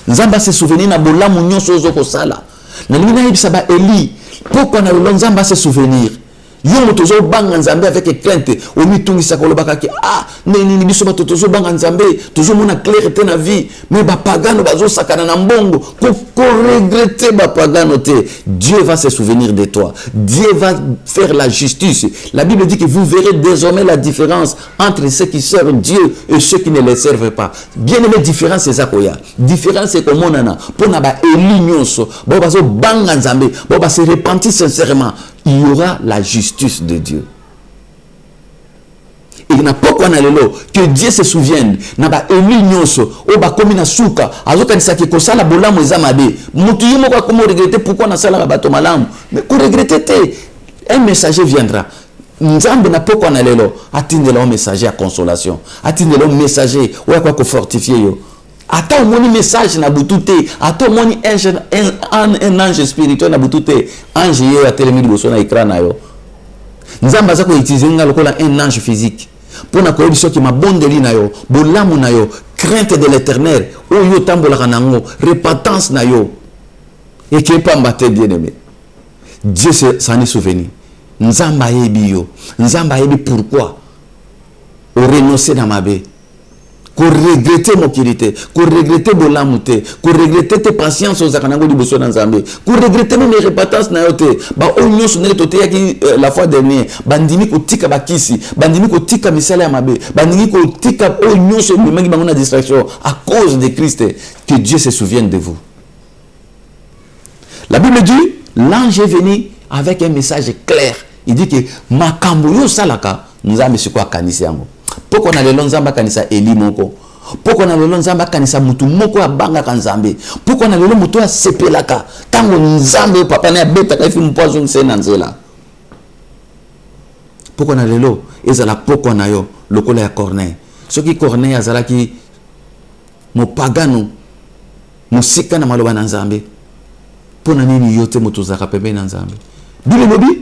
S2: Nzamba se souvenir na bolamu nyosho zo ko sala. Na limina yebisa ba Eli. Pourquoi on a l'onzamba se souvenir? Yo motozo banga nzambe avec crainte. O mitungi sakolo bakaki ni biso batozo banga nzambe, toujours mona clarté na vie. Mais ba pagano bazo sakana na mbongo, ko regretter ba pagano te. Dieu va se souvenir de toi. Dieu va faire la justice. La Bible dit que vous verrez désormais la différence entre ceux qui servent Dieu et ceux qui ne les servent pas. Bien aimé, différence c'est ça koya. Différence c'est comme on a pour na ba elinyoso, bo bazo banga nzambe, bo ba se repentir sincèrement. Il y aura la justice de Dieu. Il n'a pas qu'on a que Dieu se souvienne. N'a pas élu nyonso. O ba komi na suka. Azo kanisa ki kosala bolamu ezamabe. Mutu yimo kwa komo regretter pourquoi na sala bato malamu. Mais ko regretter te. Un messager viendra. Nzambe n'a pas qu'on a atteindre un messager à consolation. Atteindre un messager ou à quoi fortifier yo. Attends mon message na butute, attends mon un ange spirituel na butute, ange yo a télémi liboso na écran na yo. Nzamba za ko utiliser nga lokola un ange physique. Pour na ko biso ki mabondeli na yo, bolamu na yo, crainte de l'Éternel, o yo tambola kanango, repentance na yo. Et qui pas mbaté bien aimé. Dieu s'en est souvenu. Nzamba yebi yo, nzamba yebi pourquoi o renoncer na mabe. Qu'on regrette mon qualité, qu'on regrette mon lamouté, qu'on regrette tes patiences aux akanango du bosso dans Zambé, qu'on regrette mes répétations na yote, ba onyo sonné toté yaki la fois dernière, bandimi ko tika bakisi, bandimi ko tika misala mabe, bandimi ko tika onyo so mangi bangona distraction à cause de Christ, que Dieu se souvienne de vous. La Bible dit, l'ange est venu avec un message clair. Il dit que makambo yo salaka, nous avons ce quoi kanisi yango. Pourquoi on a le lonzamba kanisa Eli moko? Pourquoi on a le lonzamba kanisa mutu moko ya banga kanzambe? Pourquoi on a le mutu ya sepelaka? Tango nzambe papa na beta ka fi mpozo nsena nzela. Pourquoi on a le lo? Ezala pourquoi na yo lokola ya Corneille. Soki Corneille azala ki mo pagano musika na maloba na nzambe. Pona nini yote mutu zaka pembe na nzambe? Bible lobi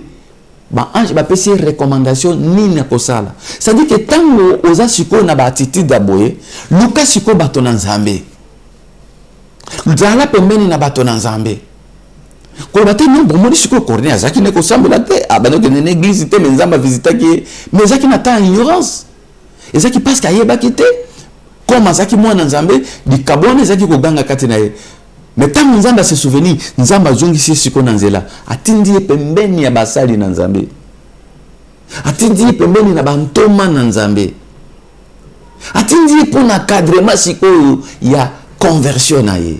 S2: ba ange ba pesi recommandation ni na kosala. Ça dit que tant aux asiko na ba attitude d'aboye, Lucas siko bato na nzambe. Nzala pembeni na bato na nzambe. Ko bato no bomoni siko Corneille azaki ne kosambela te, abano ke na église te nzamba visita ki, mais zaki na ta ignorance. Ezaki parce qu'ayeba kité comme azaki mo na nzambe di kabone zaki ko ganga kati na ye. Mais tant que Nzamba se souvenir, Nzamba zongi si siko nanzela, atindi pembeni ya basali na Nzambe. Atindi pembeni na bantoma na Nzambe. Atindi pour na cadrement siko ya conversion na ye.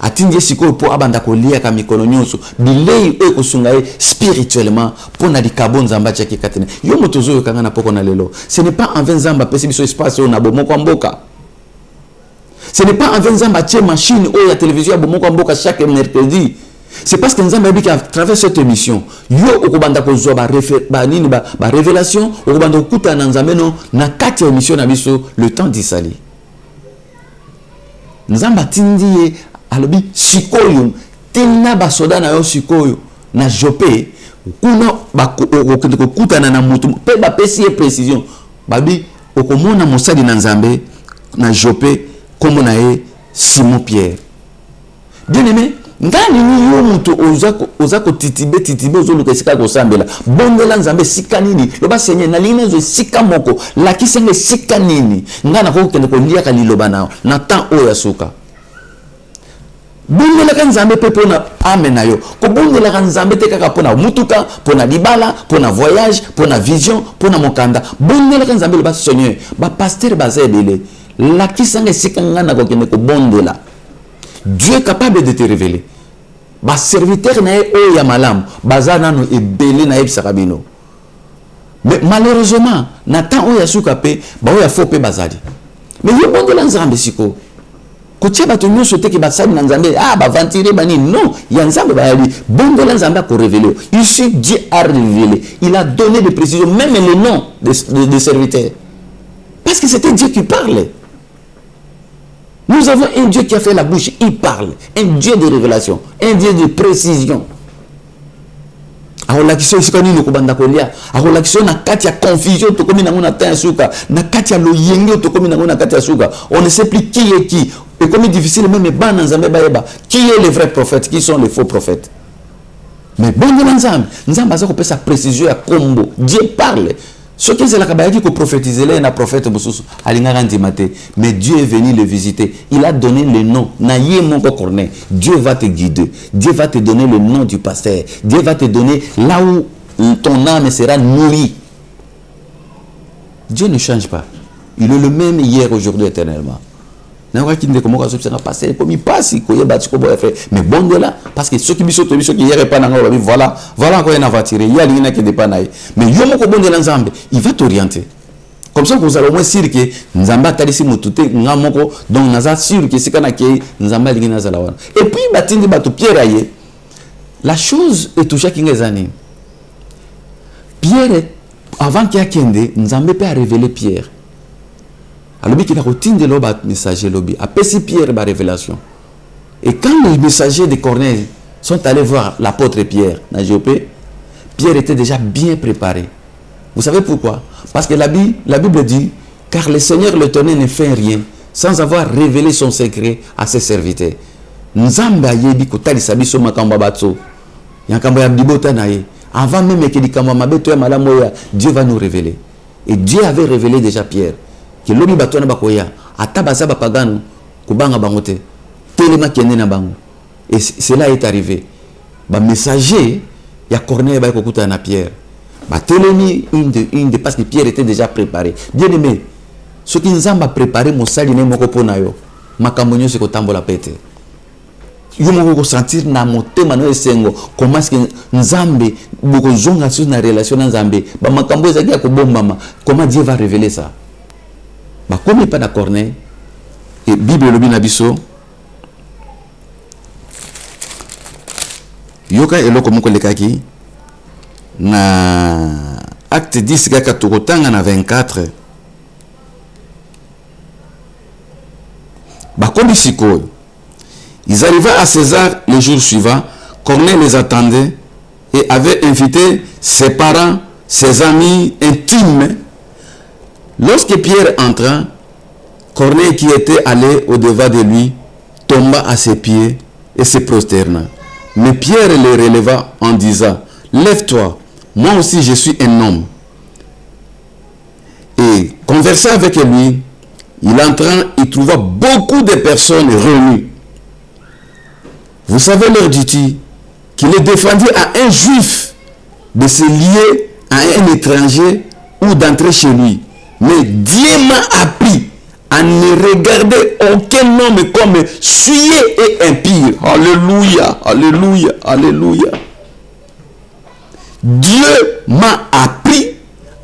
S2: Atindi siko pour abanda ko lia ka mikono nyonso, bilei e ko sungaye spirituellement pour na dikabo Nzamba tchaki katene. Yo motozo yo kanga na poko na lelo. Ce n'est pas envers Nzamba pesi biso espace na bomo kwa mboka. Ce n'est pas en faisant bâtir machine ou la télévision à chaque mercredi. C'est parce que nous avons dit qu'à travers cette émission, yo okobanda ko zo ba révélation, okobanda okuta na nzambe no na kati ya émission na biso le temps d'Isali. Nzamba tindi alobi sikoyo tina basoda na yo sikoyo na Jopé kuna okutana na mutu pe ba pesi précision babi okomona mosali na nzambe na Jope comme na e Simon Pierre. Bien aimé, ngani ni yo mutu ozako titibe ozoluka sika ko sambela bondela nzambe sika nini loba seigneur na lina zo sika moko la kisenge sika nini ngana ko kende ko lia ka liloba na temps oya suka bondela ka nzambe pe pona amena yo ko bondela ka nzambe te kaka pona mutuka pona libala pona voyage pona vision pona mokanda bondela ka nzambe loba seigneur ba pasteur bazebele la kisenge sika ngana ko kende ko bondela. Dieu est capable de te révéler. Ba serviteur na o ya malam, bazana no ebele na ebisakabino. Mais malheureusement, na temps o ya suka pe, ba o ya fo pe bazali. Mais yo bondo la nzambe siko. Ko tia ba to nyoso te ki basali na nzambe, ba ventire bani non, ya nzambe ba yali, bondo la nzambe ko révéler. Ici Dieu a révélé, il a donné des précisions même le nom des serviteurs. Parce que c'était Dieu qui parlait. Nous avons un Dieu qui a fait la bouche, il parle. Un Dieu de révélation, un Dieu de précision. Alors la question est qu'on a la question na katia confusion to komi na ngona tansuka na katia loyengo to komi na ngona katia suka. On ne sait plus qui est qui. Et comme difficile même ban nzambe baeba, qui est les vrais prophètes, qui sont les faux prophètes. Mais bon nzambe, nzambe a ko sa précision à combo. Dieu parle. Ce qui est là qui prophétiser les prophète mais Dieu est venu le visiter. Il a donné le nom. Dieu va te guider. Dieu va te donner le nom du pasteur. Dieu va te donner là où ton âme sera nourrie. Dieu ne change pas. Il est le même hier, aujourd'hui, éternellement. Mais bon de là, parce que ceux qui sont qui hier pas voilà encore une voiture, il y a l'ina qui dépend. Mais yomo bon de l'ensemble, il va t'orienter. Comme ça, vous allez au moins sûr que Nzamba talisi mutute ngamoko donc naza sûr que c'est kana ke Nzamba lingina zalawana. Et puis batindi batu Pierre aye. La chose est touchée qui ngezani. Pierre avant qu'il y ait kende, Nzambe peut révéler Pierre. Alors, il a routine de l'objet messager lobby. Après, si Pierre a révélation. Et quand les messagers de Corneille sont allés voir l'apôtre Pierre dans Jopé, Pierre était déjà bien préparé. Vous savez pourquoi? Parce que la Bible dit, car le Seigneur l'Éternel ne fait rien sans avoir révélé son secret à ses serviteurs. Nzamba yebi kotali sabiso makamba batso. Yankamba ya bibota nae. Avant même que dikamba mabeto ya malamoya, Dieu va nous révéler. Et Dieu avait révélé déjà Pierre. Que l'homme batona bakoya atabaza bapagano kubanga bangote telema kende na bango. Et cela est arrivé. Ba messager ya Corneille ba kokuta na Pierre. Ba telemi une de parce que Pierre était déjà préparé. Bien aimé, ce qui nous a préparé mosali ne moko pona yo makambo nyose ko tambola pete. Yo moko ko sentir na motema no esengo comment est-ce que Nzambe boko zonga sur na relation na Nzambe ba makambo ezaki ya kobombama. Comment Dieu va révéler ça? Bah, comme il n'est pas d'accord, et Bible le binabiso, yoka eloko moko lekaki na acte 10 kaka tokotanga na 24. Bah, comme ici, ils arrivaient à César le jour suivant. Corneille les attendait et avait invité ses parents, ses amis intimes. Lorsque Pierre entra, Corneille qui était allé au-devant de lui tomba à ses pieds et se prosterna. Mais Pierre le releva en disant, « Lève-toi, moi aussi je suis un homme. » Et conversant avec lui, il entra, il trouva beaucoup de personnes réunies. Vous savez, leur dit-il, qu'il est défendu à un juif de se lier à un étranger ou d'entrer chez lui. Mais Dieu m'a appris à ne regarder aucun homme comme souillé et impie. Alléluia, alléluia, alléluia. Dieu m'a appris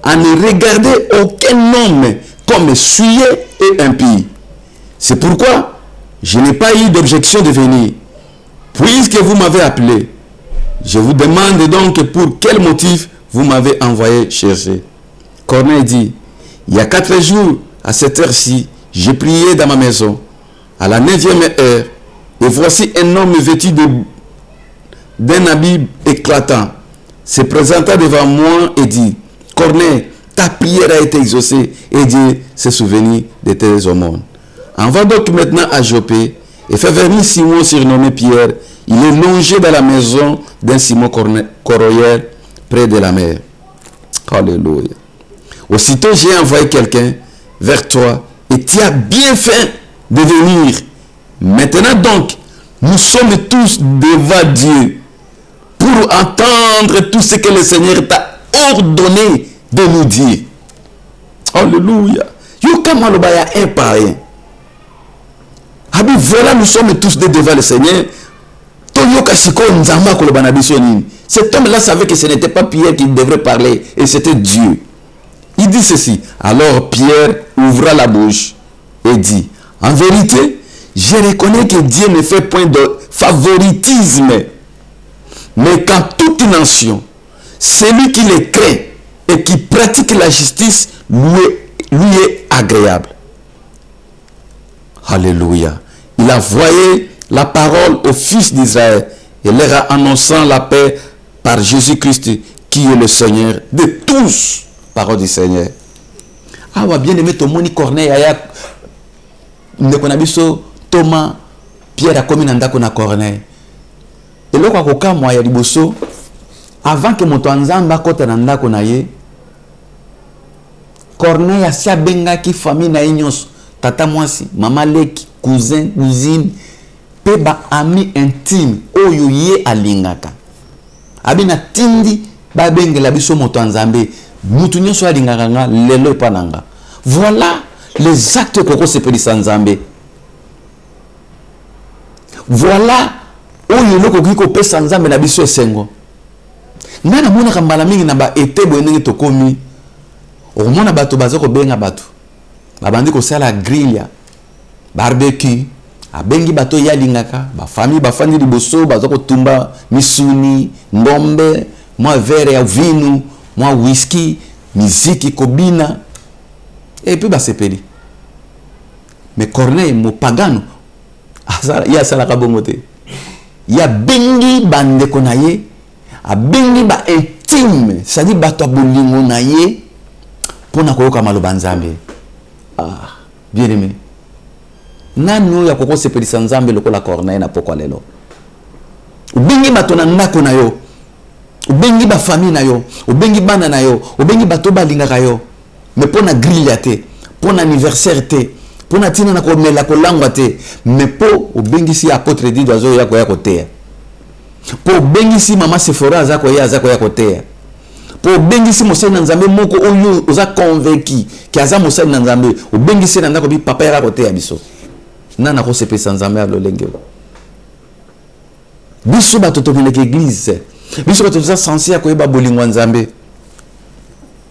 S2: à ne regarder aucun homme comme souillé et impie. C'est pourquoi je n'ai pas eu d'objection de venir. Puisque vous m'avez appelé, je vous demande donc pour quel motif vous m'avez envoyé chercher. Corneille dit, il y a 4 jours, à cette heure-ci, j'ai prié dans ma maison, à la 9e heure, et voici un homme vêtu d'un habit éclatant, se présenta devant moi et dit, Corneille, ta prière a été exaucée, et Dieu s'est souvenu de tes aumônes. Envoie donc maintenant à Jopé et fais venir Simon surnommé Pierre. Il est logé dans la maison d'un Simon Corroyeur près de la mer. Alléluia. Aussitôt j'ai envoyé quelqu'un vers toi et tu as bien fait de venir. Maintenant donc, nous sommes tous devant Dieu pour entendre tout ce que le Seigneur t'a ordonné de nous dire. Alléluia. Un par un. Voilà, nous sommes tous devant le Seigneur. Cet homme-là savait que ce n'était pas Pierre qui devrait parler, et c'était Dieu. Il dit ceci. Alors Pierre ouvra la bouche et dit, en vérité, je reconnais que Dieu ne fait point de favoritisme, mais qu'en toute nation, celui qui le craint et qui pratique la justice lui est agréable. Alléluia. Il a envoyé la parole aux fils d'Israël et leur a annonçant la paix par Jésus-Christ qui est le Seigneur de tous. Parole du Seigneur. Ah, bien aimé, Tomoni Corneille, Thomas, Pierre a commis na Corneille. Et là, quand moi, il y a avant que mon Tanzamba kote nanda konaye, Corneille a sia benga ki famille na inyos, tata mwasi, mama leki, cousin, cousine, peba ami intime, oyo ye alingaka. Abina tindi, ba benga la biso moto nzambe, mutu nyonso alingaka nga, lelo epananga. Voilà les actes koko sepeli sanzambe. Voilà oyo loko kiko pesa nzambe na biso esengo. Nana mona kambala mingi na ba ete boyenge tokomi. Omona bato bazoko benga bato. Babandi ko sala grilla, barbecue, abengi bato ya lingaka, ba famille ba fandi liboso bazoko tumba misuni, ngombe, moi verre ya vino, moi whisky, miziki kobina. Et puis ba sepeli. Mais Corneille mo pagano, ya sala kabongote. Ya bengi bande konaye, a bengi ba intime, c'est-à-dire bato bolingo naye pona koyoka maloba nzambe. Ah, bien aimé. Nanu ya koko sepelisa nzambe lokola Corneille na pokwa lelo. Ubengi bato na ndako na yo. Ubengi ba famille na yo, ubengi bana na yo, ubengi bato balingaka yo. Mais pona grille te, pona anniversaire te, pona tina na komela kolangwa te, mais po ubengi si apôtre dit dozo ya koya kotea. Po ubengi si mama Sephora azako ya kotea. Pour bengisi mosali na nzambe moko oyo oza convaincu ki aza mosali na nzambe o bengisi na ndako bi papa ya kote ya biso nana ko sepesa nzambe ya lolenge biso bato to ke église biso bato za sensi ya koyeba bolingo nzambe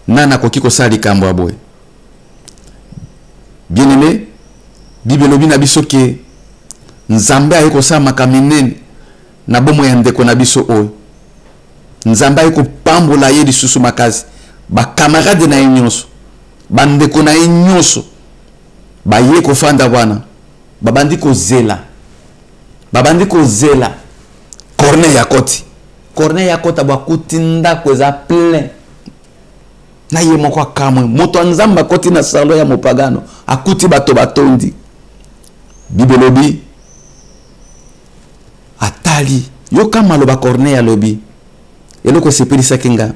S2: nana ko kiko sali kambo aboy bien aimé bible lobi na biso ke nzambe ayiko sa makaminen na bomo ya ndeko na biso oyo nzamba yiko pambola ye lisusu makazi ba camarade na nyonso bandeko na nyonso ba ye ko fanda bwana babandi ko zela Corneille ya kota ba kutinda kweza plein na ye moko kamwe moto nzamba koti na salo ya mopagano akuti bato batondi bibelobi atali yo kama lo ba Corneille ya lobi. Et le c'est pris Sakinga,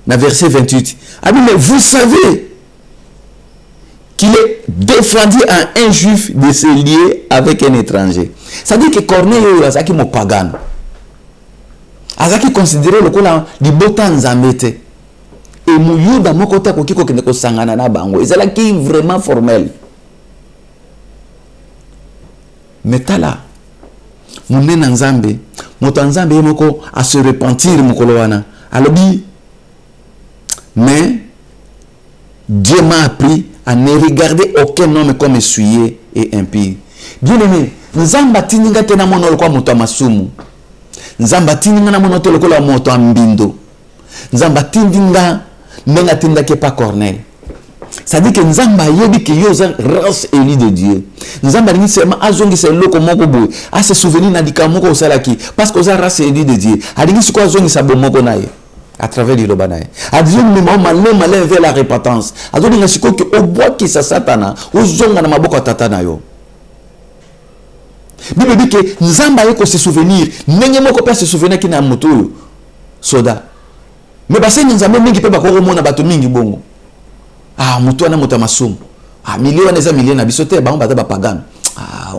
S2: dans verset 28. Ah mais vous savez qu'il est défendu à un juif de se lier avec un étranger. Ça dit que Corneille Azaki mo pagano. Azaki considéré le kola di botan zambete. Et muyuda mokota ko kiko kende ko sangana na bango. Ezala ki vraiment formel. Metala Mounen Nzambe, Motanzambe moko à se repentir mokolowana. Alobi, mais Dieu m'a appris à ne regarder aucun homme comme essuyé et impie. Bien aimé, Nzamba tininga tena mono kwa moto masumu. Nzamba tininga na mono tolo kwa moto ambindo. Nzamba tininga nenga tinda ke pa Corneille. Ça dit que Nzamba yebi que yo race élue de Dieu. Nzamba ni seulement azongi se loko moko boy. A se souvenir na dika moko osalaki parce que oza race élue de Dieu. Adingi siko azongi sa bo moko naye. à travers liloba na ye adizoni mema malin vers la repentance azolinga sikoyo ke obwakisa satana ozonga na maboko ya tata na yo. Bible dit que nzambe ayeko se souvenir ndenge moko pe se souvenir ki na moto oyo soda mais baseni nzambe mingi pe bakomona bato mingi bongo moto wana moto masumu milio wana eza milio na biso te bango baza bapagano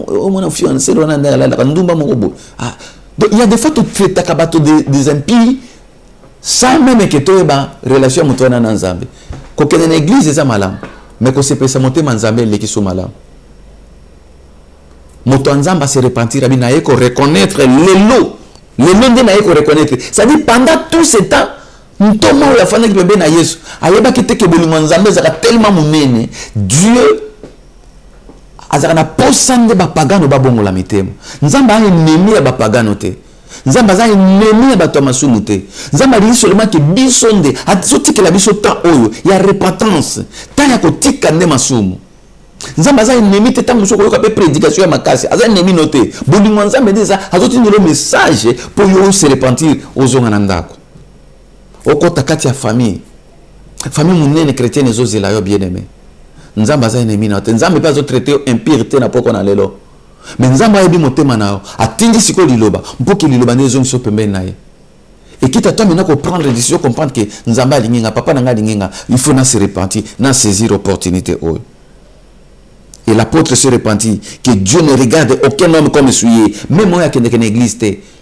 S2: omona fio nselo wana ndala ndumba moko bo donc il y a des fois tu traitaka bato des impies sans même que toyeba relation moto wana na nzambe kokende na église eza malamu mais kosepesa motema nzambe eleki so malamu. Moto nzamba se repentir abi na yeko reconnaître lelo nde na yeko reconnaître ça dit pendant tout ce temps ntoma ya fana ki bebe na Yesu ayeba kiteke bolimo nzambe zaka tellement munene Dieu azaka na posande ba pagano ba bongo la mitemo nzamba aye nemi ya ba pagano te nzamba aye nemi ya bato masumu te nzamba li seulement que bisonde atsotika la biso temps oyo ya repentance tant ya kotika nde masumu nzamba aza ennemi te tango soko yoka pe prédication ya makasi aza ennemi noté bolingo nzambe ndeza azotindi le message pour yo se repentir ozonga na ndako okota kati ya famille munene chrétienne ezozela yo bien aimé nzamba aza ennemi noté nzambe pe azotraité impire te na poko na lelo mais nzamba ayebi motema na yo atindi siko liloba mpoki liloba nde ezongi so pembeni na ye et quitte à toi maintenant qu'on prendre la décision comprendre que nzamba alinginga papa nanga alinginga il faut na se repentir na saisir opportunité oyo. Et l'apôtre se repentit que Dieu ne regarde aucun homme comme celui. Même moi, qui est une église,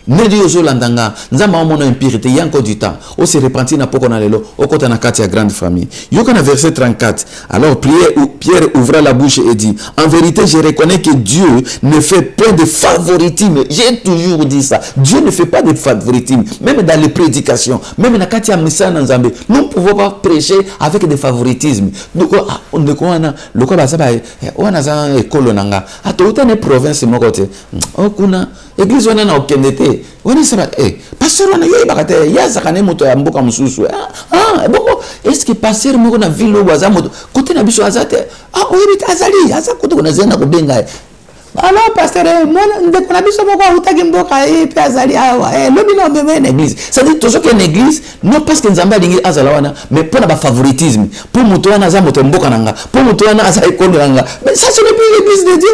S2: ne dit aux landanga, nous avons une impurité, il y a encore du temps. On se repentit na poko na lelo, au côté na kati ya grande famille. Yokana verset 34. Alors Pierre ouvra la bouche et dit, en vérité, je reconnais que Dieu ne fait pas de favoritisme. J'ai toujours dit ça. Dieu ne fait pas de favoritisme. Même dans les prédications, même na kati ya misa na nzambe, nous ne pouvons pas prêcher avec des favoritismes. Donc on ne connaît le quoi ça va on a ça école nanga. À toute une province mon côté. Okuna église on a aucun été. On est ça pasteur on a eu bakate ya zakane moto ya mboka mususu bon est-ce que pasteur moko na ville au baza moto côté na biso azate oui azali aza côté kuna zena ko benga alors pasteur mona ndeko na biso moko utaki mboka pe azali lobi na bebe na église ça dit toujours que l'église non parce que nzamba lingi azala wana mais pour na favoritisme pour moto wana za moto mboka nanga pour moto wana aza école nanga mais ça ce n'est plus l'église de Dieu.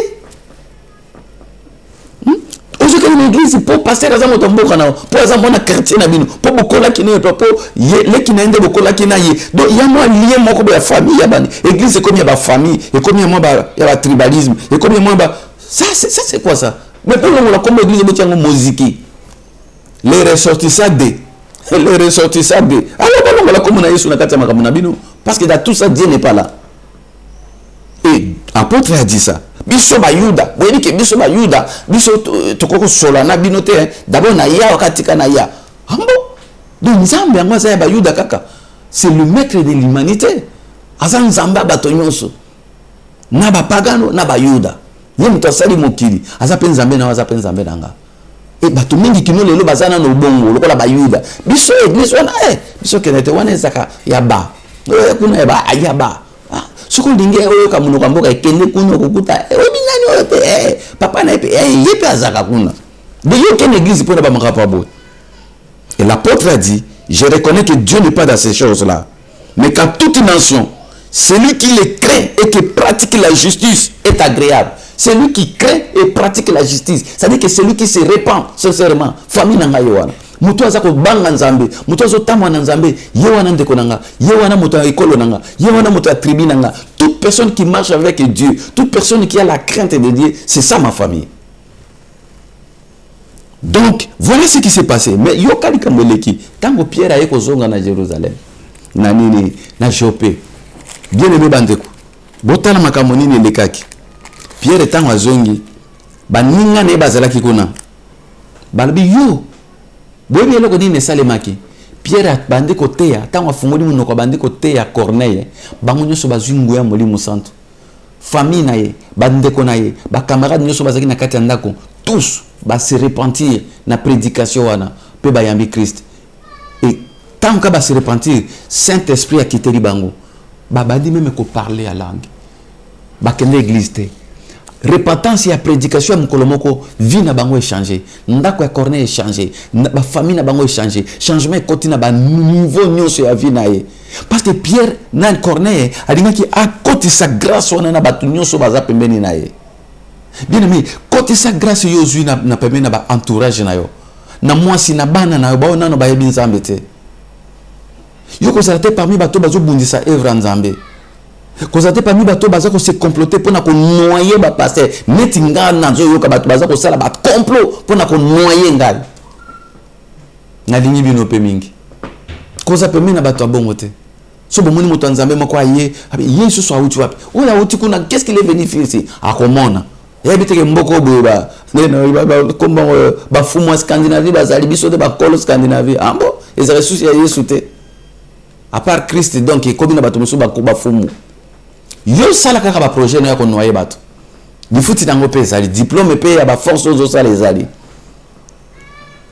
S2: Aujourd'hui l'église pour passer à mon tombeau pour mon quartier nabino pour bokola kine pour les qui n'ende bokola kinaye donc il y a moi lien mon comme la famille yabani église c'est comme il y a famille et comme il y a moi il y a tribalisme et comme il y a moi ça c'est quoi ça mais pour nous la comme église botia musique les ressortissants alors bon la comme na Yesu na kati ya makambo nabino parce que dans tout ça Dieu n'est pas là et apôtre a dit ça. Biso ba Yuda, vous voyez que biso ba Yuda, biso tokoko solana binote d'abord na ya wakatika na ya. Hambo. Donc nzambe yango za ba Yuda kaka. C'est le maître de l'humanité. Asa nzamba bato nyonso. Na ba pagano na ba Yuda. Ye muto sali mokili. Asa pe nzambe na waza pe nzambe nanga. Et bato mingi kino lelo bazana no bongo lokola ba Yuda. Biso église wana biso kenete wana ezaka ya ba. Kuna ba ya ba. Soko linge oyo kamuno kamboka ekende kuno kokuta obingani oyo papa na yepe azaka kuna de yo ken église pour ba maka pabo. Et l'apôtre a dit, je reconnais que Dieu n'est pas dans ces choses là, mais qu'en toute nation celui qui les craint et qui pratique la justice est agréable. Celui qui craint et pratique la justice, c'est-à-dire que celui qui se répand sincèrement, famille nanga yowana mutu azako banga nzambe mutu azo tamwa na nzambe ye wana ndeko nanga ye wana mutu ekolo nanga ye wana mutu tribu nanga. Toute personne qui marche avec Dieu, toute personne qui a la crainte de Dieu, c'est ça ma famille. Donc voilà ce qui s'est passé. Mais yokali kamboleki tango Pierre aye kozonga na Jérusalem na nini na Jopé bien aimé bandeko botala makambo nini lekaki Pierre tango azongi baninga ne bazalaki kuna balbi yo boyebi eloko nini esalemaki Pierre bande koteya tango afungoli munoko bande koteya Corneille bango nyonso bazwi nguya molimo santo famille na ye bandeko na ye ba camarade nyonso bazaki na kati ya ndako tous ba se repentir na prédication wana pe ba yambi Christ et tant que ba se repentir Saint-Esprit a quitté bango ba badi même ko parler à langue ba kende église te Répatance et prédication à Mkolomoko, vie na bango échangé, ndako ya Corneille échangé, ba famille na bango échangé, changement et continue na ba niveau nyonso ya vie na ye. Parce que Pierre na Corneille a dit que à côté sa grâce on a batu nyonso baza pembeni na ye. Bien aimé, côté sa grâce yo zui na pembeni na ba entourage na yo. Na mwasi na bana na yo ba ona no ba yebi nzambe te. Yo ko salate parmi bato bazo bundisa œuvre nzambe. Constaté parmi bato baza ko se comploter pour na ko noyer ba pasteur neti nga nanzo yo ka bato baza ko sala ba complot pour na ko noyer ngai na lingi bino pe mingi koza pe mina bato abongo te so bomoni moto nzambe moko aye yesu so awuti wapi oya wuti kuna qu'est-ce qu'il est venu faire ici akomona yebiteke mboko boba komba ba fumo Scandinavie bazali biso de ba kolo Scandinavie ambo ezali susi ya yesu te à part Christ donc comme na bato musu ba fumo yo sala kaka ba projet na ko noyer bato di futi dango pe ezali diplôme pe ya ba force aux sala ezali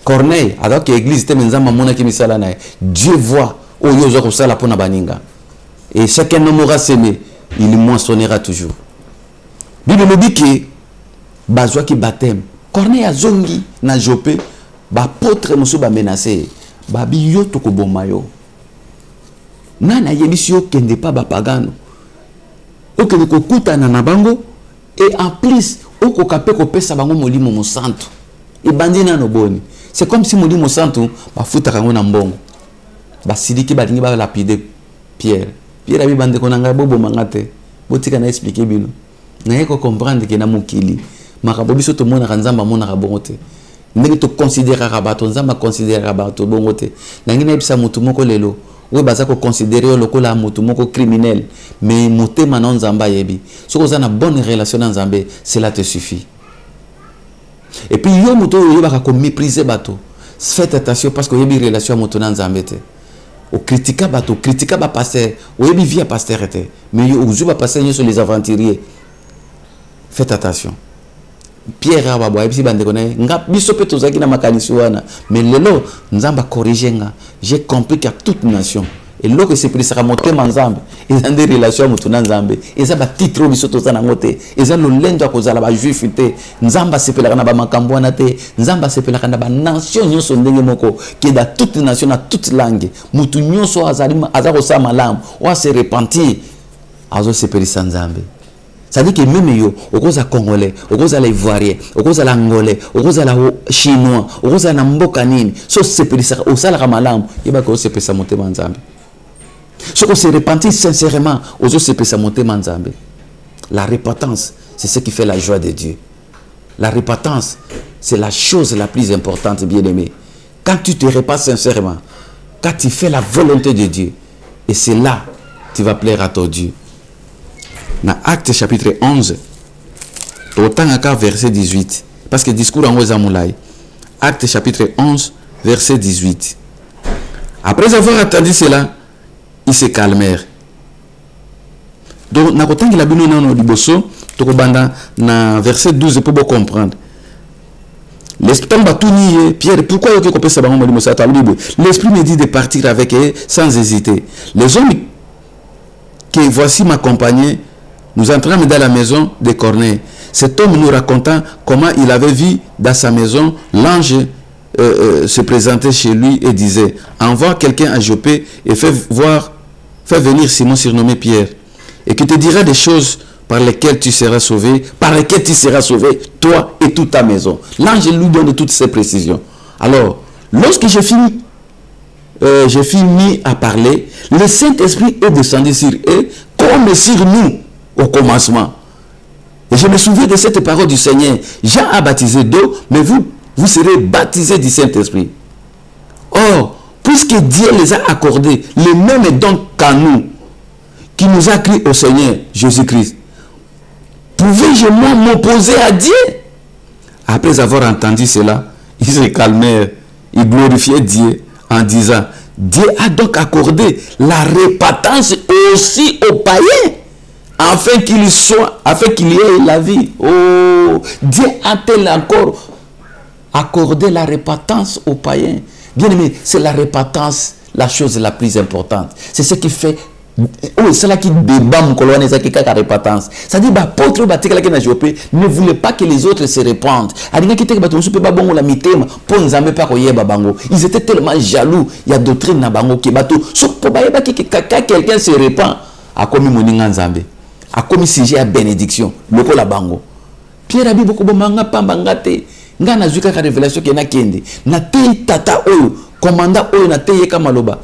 S2: Corneille alors que l'église te menzama mona ki misala na Dieu voit o yo zo ko sala pona baninga et chacun homme aura semé il moissonnera toujours Bible me dit que bazwa ki baptême Corneille azongi na Jopé ba apôtre musu ba menacé ba biyo to ko bomayo nana yebisio kende pa ba pagano ok ko kuta na bango et en plus oko kapé ko pesa bango molimo mo santo e bandina no boni c'est comme si molimo santo ba futa kango na mbongo ba sidiki ba lingi ba lapider Pierre abi bande ko nanga bobo mangate botika na expliquer bino na yeko comprendre que na mukili makabo biso to mona kanzamba mona ka bongo te ndenge to considérer ka bato nzamba considérer ka bato bongo te na ngina ebisa mutu moko lelo oui baza ko considérer lokola mutu moko criminel mais motema na nzamba yebi so ko za na bonne relation na nzambe cela te suffit et puis yo mutu yo baka ko mépriser bato faites attention parce que yebi relation mutu na nzambe te o critica bato critica ba pasteur o yebi via pasteur te mais yo uzu ba pasteur sur les aventuriers faites attention Pierre ababo ebisi bande konaye nga biso pe tozaki na makanisi wana mais lelo nzamba corriger nga j'ai compris qu'à toute nation et lo que c'est pris sera motema nzambe et dans des relations mutu na nzambe eza ba titre biso tozana ngote eza lo lendo akozala ba juif te nzamba sepelaka na ba makambo wana te nzamba sepelaka na ba nation nyonso ndenge moko qui dans toute nation na toute langue mutu nyonso azalima azako sa malamu o se repentir azo sepelisa nzambe. Ça dit que même yo, au cause à Congolais, au cause à l'Ivoirien, au cause à l'Angolais, au cause à la Chinois, au cause à l'Ambokanine, so se pélissa au salaire malam, il va qu'on se pèse à monter manzambe. Ce qu'on se repentit sincèrement, aux autres se pèse à monter manzambe. La repentance, c'est ce qui fait la joie de Dieu. La repentance, c'est la chose la plus importante, bien-aimé. Quand tu te repens sincèrement, quand tu fais la volonté de Dieu, et c'est là tu vas plaire à ton Dieu. Dans Acte chapitre 11, autant à verset 18, parce que le discours en Ozamoulaï, Acte chapitre 11, verset 18. Après avoir attendu cela, ils se calmèrent. Donc, dans autant qu'il a bien dans le bosso, dans verset 12, pour bien comprendre. L'esprit Pierre, pourquoi il y a ça? L'esprit me dit de partir avec eux sans hésiter. Les hommes que voici m'accompagnaient. Nous entrâmes dans la maison de Corneille. Cet homme nous racontant comment il avait vu dans sa maison l'ange se présenter chez lui et disait: envoie quelqu'un à Jopé et fais venir Simon surnommé Pierre, et qui te dira des choses par lesquelles tu seras sauvé, toi et toute ta maison. L'ange lui donne toutes ces précisions. Alors, lorsque j'ai fini à parler, le Saint-Esprit est descendu sur eux comme sur nous au commencement. Et je me souviens de cette parole du Seigneur: Jean a baptisé d'eau, mais vous serez baptisés du Saint-Esprit. Or, puisque Dieu les a accordés les mêmes dons qu'à nous, qui nous a crié au Seigneur Jésus-Christ, pouvais-je moi m'opposer à Dieu? Après avoir entendu cela, ils se calmèrent, ils glorifiaient Dieu en disant: Dieu a donc accordé la repentance aussi aux païens, afin qu'il y ait la vie. Oh, Dieu a-t-il encore accordé la repentance aux païens? Bien aimé, c'est la repentance la chose la plus importante. C'est ce qui fait
S3: oh c'est là qui débat mon colonne ça qui a repentance ça dit bah apôtre batika qui na Joppe ne voulait pas que les autres se répandent alinga qui te bato super bongo la mitema pour nzambe pas koyeba bango ils étaient tellement jaloux il y a doctrine na bango ki bato so pour ba yeba ki quelqu'un se répand a commis moninga nzambe a commis sujet à bénédiction lokola bango Pierre abi boko bomanga pamba ngate ngana zuka ka révélation ke na kende na te tata oyo commandant oyo na te yeka maloba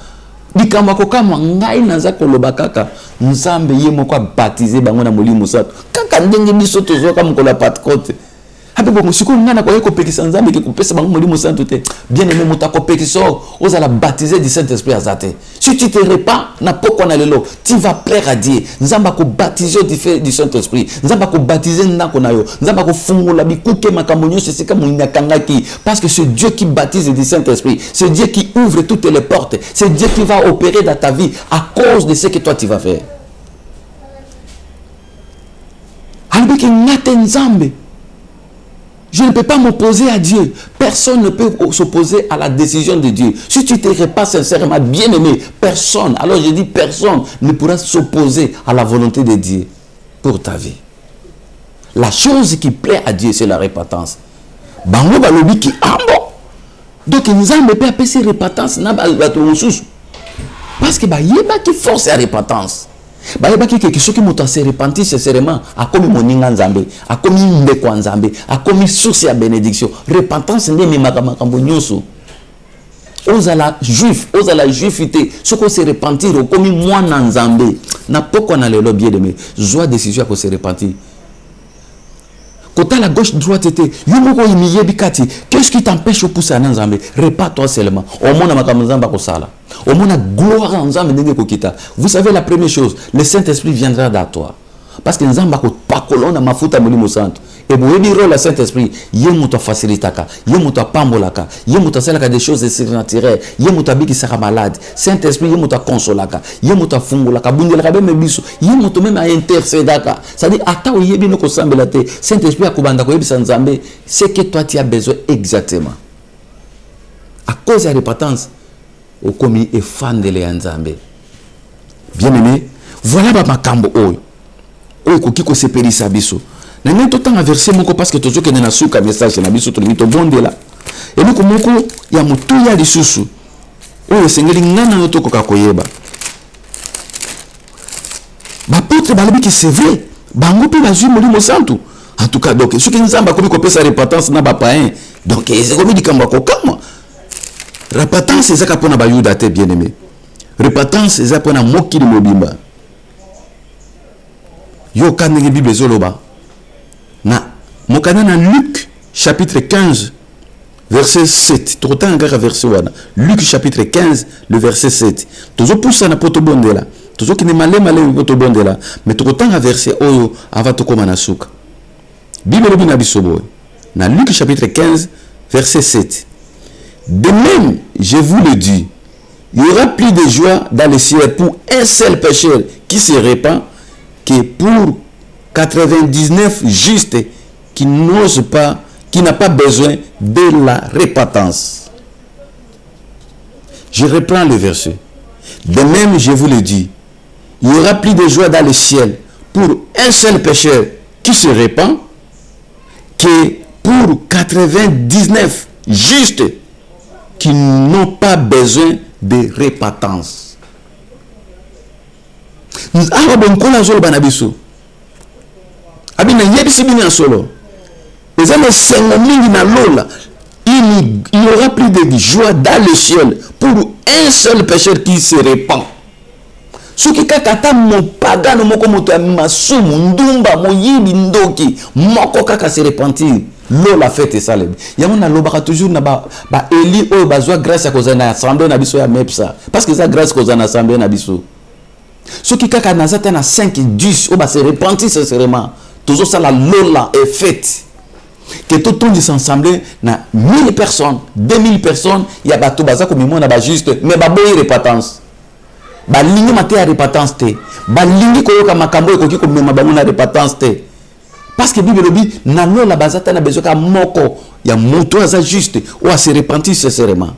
S3: likambo ko kama ngai naza koloba kaka nzambe ye moko baptiser bango na molimo sato kaka ndenge biso tozoka mokola Pentecôte abe bongo siko ngana ko pekisa nzambe ke kopesa bango molimo sato te bien aimé mota ko pekisa ozala baptiser du Saint-Esprit azate si tu te répands na poko na lelo tu vas plaire à Dieu nzamba ko baptiser du Saint-Esprit nzamba ko baptiser ndako na yo nzamba ko fungula bikuke makambo nyonso sika munyakangaki parce que c'est Dieu qui baptise du Saint-Esprit c'est Dieu qui ouvre toutes les portes c'est Dieu qui va opérer dans ta vie à cause de ce que toi tu vas faire albeki ngate nzambe. Je ne peux pas m'opposer à Dieu. Personne ne peut s'opposer à la décision de Dieu. Si tu ne te répands sincèrement, bien aimé, personne, alors je dis personne, ne pourra s'opposer à la volonté de Dieu pour ta vie. La chose qui plaît à Dieu, c'est la repentance. Bango balobi ki ambo. Donc, nous avons pas appeler repentance parce que yeba qui force la repentance. Bah yeba ki quelque chose qui m'a se repenti sincèrement a commis moninga nzambe a commis ndeko nzambe a commis source ya bénédiction repentance ndé makambo nyonso ozala juif ozala juifité ce qu'on se repentir au commis mwana nzambe na poko na lelo bien aimé joie décision ko se repentir côté la gauche droite était yomoko imiyebi kati qu'est-ce qui t'empêche de pousser na nzambe repens-toi seulement au monde makambo nzamba ko sala au monde gloire en nzambe ndenge ko kita vous savez la première chose le Saint-Esprit viendra dans toi parce que nzamba ko pakolona mafuta molimo santo et boyebi rôle le Saint-Esprit ye muto facilitaka ye muto pambolaka ye muto salaka des choses surnaturelles ye muto biki saka malade Saint-Esprit ye muto consolaka ye muto fungulaka bundelaka beme biso ye muto même a intercédaka ça dit ata oyebi no ko sambela te Saint-Esprit akubanda ko yebisa nzambe c'est que toi tu as besoin exactement à cause de la repentance au commis et fan de l'Anzambe. Bien aimé, voilà ma makambo oyo. Oyo koki ko sepelisa biso. Na ngai totan a verset moko parce que tozo kene na suka message na biso to limito bondela. Et moko moko ya mutu ya lisusu. Oyo sengeli ngana yo tokoka koyeba. Ba pote balobi ki c'est vrai. Bango pe bazui molimo santu. En tout cas donc ce qui nous amba komi ko pesa repentance na ba païen. Donc c'est comme dit kamba ko kama. Repentance c'est ça qu'on a bayuda te bien aimé. Repentance c'est ça qu'on a moki de mobimba. Yo kanenge Bible zoloba. Na mokana na Luc chapitre 15 verset 7. Tout encore verset wana. Luc chapitre 15 le verset 7. Tozo poussa na poto bondela. Tozo ki ne malé poto bondela. Mais tout autant verset oyo ava to koma na suka. Bible lobi na bisobo. Na Luc chapitre 15 verset 7. De même, je vous le dis, il y aura plus de joie dans le ciel pour un seul pécheur qui se répand que pour 99 justes qui n'osent pas, qui n'a pas besoin de la repentance. Je reprends le verset. De même, je vous le dis, il y aura plus de joie dans le ciel pour un seul pécheur qui se répand que pour 99 justes qui n'ont pas besoin de repentance. Nous avons un solo banabiso. Abina yebisi bina solo. Les hommes s'ennuient na lola. Il y aura plus de joie dans le ciel pour un seul pécheur qui se répand. Ce qui kakata mo pagano moko moto masumu ndumba moyibi ndoki moko kaka se repentir. L'eau la fête et ça. Yamona lobaka toujours na ba Eli o bazwa grâce à cause na assemblée na biso ya mepsa parce que ça grâce cause na assemblée na biso. Ce qui kaka na zata na 5 10 o ba se repentir sincèrement. Toujours ça la lola est faite. Que tout le monde s'assemble na 1000 personnes, 2000 personnes, ya bato baza ko mimona ba juste mais ba boy repentance. Ba lingi mate ya repentance te. Ba lingi ko yoka makambo ko kiko mema ba mona repentance te. Parce que Bible dit, nano la bazata na besoin ka moko ya moto aza juste ou à se repentir sincèrement.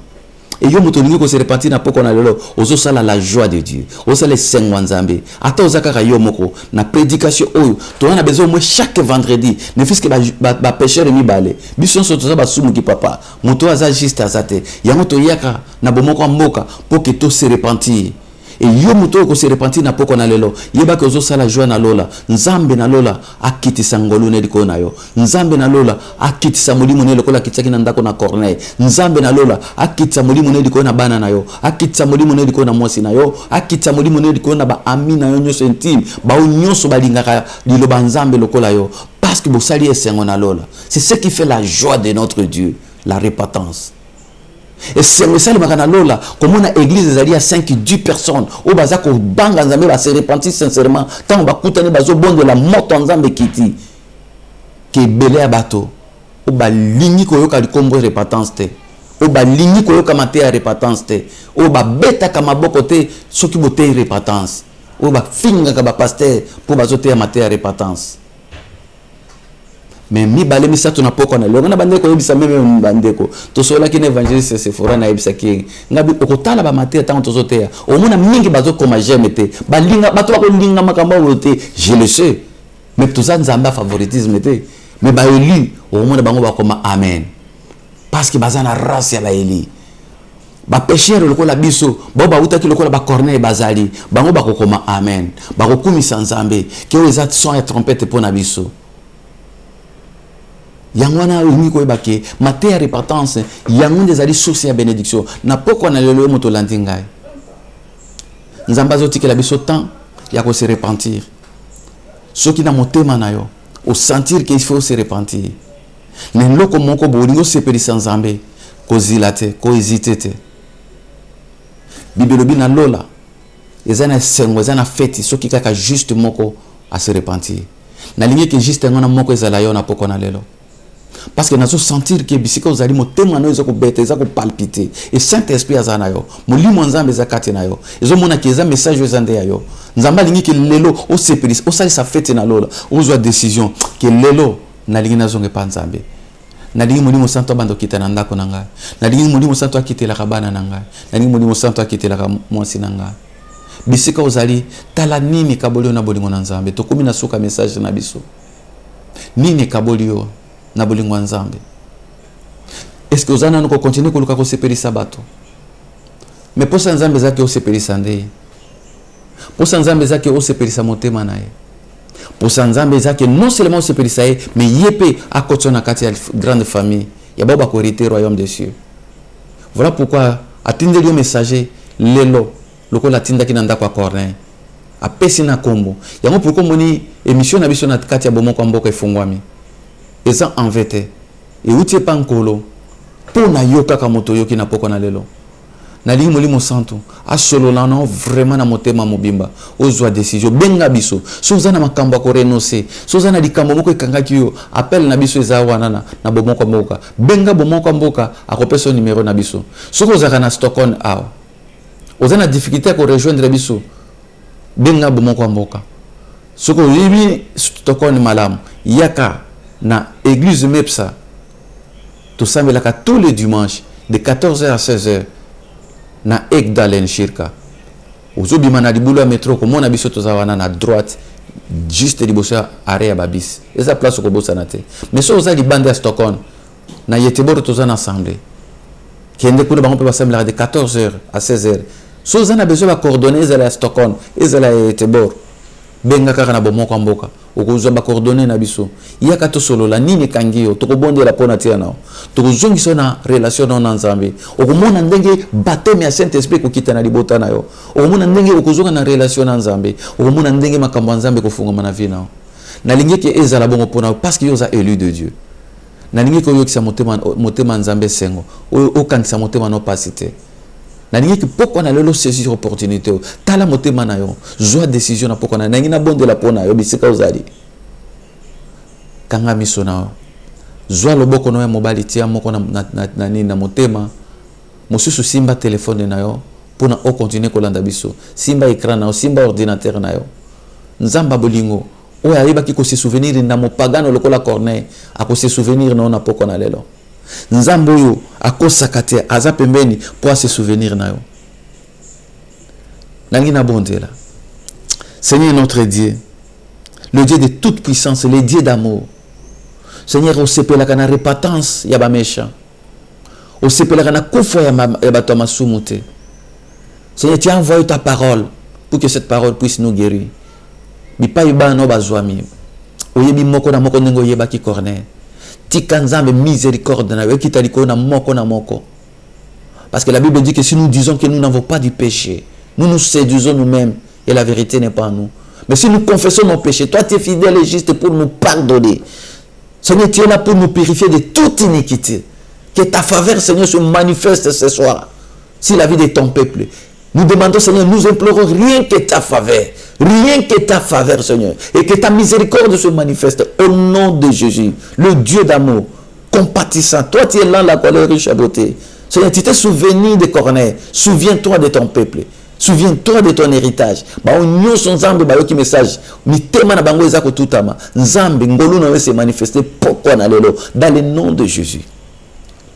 S3: et yo motolingi ko se repentir na poko na lelo ozo sala la joie de Dieu ozo les sengwa nzambe ata ozaka yo moko na prédication oyo to na besoin moi chaque vendredi ne fils que ba pécheur mi balé biso so to ba sumu ki papa moto aza juste azate yango to yaka na bomoko mboka pour que to se repentir et yo moto ko se repentir na poko na lelo yeba ko zo sala joie na lola nzambe na lola akitisa ngolu ne diko na yo nzambe na lola akitisa molimo ne lokola kitaki na ndako na Corneille nzambe na lola akitisa molimo ne diko na bana na yo akitisa molimo ne diko na mwasi na yo akitisa molimo ne diko na ba ami na yo nyonso intime ba nyonso balingaka liloba nzambe lokola yo parce que bosali esengo na lola c'est ce qui fait la joie de notre Dieu, la repentance. Et c'est ça le makana lola comme on a église ezali à 5-10 personnes au bazako banga nzambe ba se repentir sincèrement tant ba kutane bazo bon de la mort nzambe kiti ke belé à bateau au ba lingi ko yoka likombo repentance te au ba lingi ko yoka mate ya repentance te au ba beta kama boko te soki bote repentance au ba finga ka ba pasteur pour bazo te mate ya repentance. Mais mi balé mi sato na poko na longa na bandeko yebisa même bandeko to sola ki na évangéliste se fora na yebisa ki ngabi okotala ba maté tant to zotea o mona mingi bazo koma gemete balinga bato ba ko linga makamba wote je le sais mais tout ça nzamba favoritisme te mais ba élu o mona bango ba koma amen parce que bazana race ya la eli ba pécheur lokola biso ba ba utaki lokola ba Corneille bazali bango ba ko koma amen ba ko kumisa nzambe ke o ezat son et trompette pour na biso. Yangwana uniko ebake mate ya repentance yango des ali source ya bénédiction na poko na lelo moto landingai nzamba zotiki la biso temps ya ko se repentir soki na motema na yo au sentir qu'il faut se repentir ne loko moko bolingo sepelisa nzambe ko zilate ko hésiter te bibelobi na lola ezana sengo ezana feti soki kaka juste moko à se repentir na lingi que juste ngona moko ezala yo na poko na lelo. Parce que nous allons sentir que bisika ozali motema na yo ko bete ezako palpiter et Saint-Esprit azana yo molimo nzambe ezakati na yo ezo mona ki eza message ezande ya yo nzamba lingi ke lelo o sepelis o sali sa fête na lola ozwa décision que lelo na lingi na zonge pa nzambe na lingi molimo santo bando kita na ndako na ngai na lingi molimo santo akitela kabana na ngai na lingi molimo santo akitela ka mwasi na ngai bisika ozali tala nini kabolio na bolingo na nzambe to komi na suka message na biso nini kabolio na bolingo nzambe. Est-ce que vous allez continuer à se sepelisa sabato? Mais pour ça nzambe zaki o sepelisa ndei. Pour ça nzambe zaki o sepelisa motema nae. Pour ça nzambe zaki non seulement o sepelisa mais yepe a kotona kati ya grande famille. Ya baba ko hériter royaume des cieux. Voilà pourquoi atindeli o messager lelo lokola tinda kinanda kwa Corneille. A pesina kombo. Yango pourquoi moni émission na biso na kati ya bomoko mboka efungwami. Eza en vete et utie pankolo pour na yoka kamoto yoki na poko na lelo na lingi molimo santo a solo na no vraiment na motema mobimba ozwa décision benga biso soza na makambo ko renoncer soza na likambo moko ekangaki yo appel na biso eza wana na bomoko mboka benga bomoko mboka akopesa numéro na biso soko zaka na Stockholm aw oza na difficulté ko rejoindre biso benga bomoko mboka soko yibi Stockholm malamu yaka na église Mepsa tout ça mais tous les dimanches de 14h à 16h na Ekdalen Shirka ozobi mana dibulo ya métro ko mona biso tozawana na droite juste liboso arrêt ya babis eza place ko bosana te mais so oza libande à Stockholm na Yetebor tozana ensemble kende kuna bango pe basembla de 14h à 16h so oza na besoin ba coordonner ezala à Stockholm ezala Yetebor benga kaka na bomoko mboka okozwa ba coordonner na biso yaka to solo la nini kangio to ko bondela pona tia na to ko zongiso na relation na nzambe okomona ndenge baptême ya Saint-Esprit ko kitana libota na yo okomona ndenge okozonga na relation na nzambe okomona ndenge makambo nzambe ko funga na vie na lingi ke ezala bongo pona parce que yoza élu de Dieu na lingi ko yokisa motema nzambe sengo o kankisa motema no pasité na lingi ki poko na lelo saisir opportunité tala motema na yo joie décision na poko na ngi na bonde la pona yo bisika ozali kanga miso na joie loboko no ya mobali tia moko na motema mosusu simba téléphone na yo pona o continuer kolanda biso simba écran na yo simba ordinateur na yo nzamba bolingo o ayeba ki ko se souvenir na mopagano lokola Corneille a ko se souvenir na poko na lelo nzambo yo akosakate aza pembeni pour se souvenir na yo. Nangi na bonde là. Seigneur notre Dieu, le Dieu de toute puissance, le Dieu d'amour. Seigneur, au sepelaka na repentance ya ba méchant. Au sepelaka na kofo ya bato masumute. Seigneur, tu as envoyé ta parole pour que cette parole puisse nous guérir. Bipa yuba no bazwami. Oyebi moko na moko nengo yeba ki corner. Tika nzambe miséricorde na yo kitaliko na moko na moko. Parce que la Bible dit que si nous disons que nous n'avons pas du péché, nous nous séduisons nous-mêmes et la vérité n'est pas en nous. Mais si nous confessons nos péchés, toi tu es fidèle et juste pour nous pardonner. Seigneur, tu es là pour nous purifier de toute iniquité. Que ta faveur, Seigneur, se manifeste ce soir. Si la vie de ton peuple. Nous demandons, Seigneur, nous implorons rien que ta faveur. Rien que ta faveur, Seigneur. Et que ta miséricorde se manifeste au nom de Jésus. Le Dieu d'amour, compatissant. Toi, tu es là, la colère riche à beauté. Seigneur, tu t'es souvenu de Corneille. Souviens-toi de ton peuple. Souviens-toi de ton héritage. Nous sommes Nzambe bayoki message. Mitema na bango ezako tutama. Nzambe ngolu na se manifester pourquoi na lelo dans le nom de Jésus.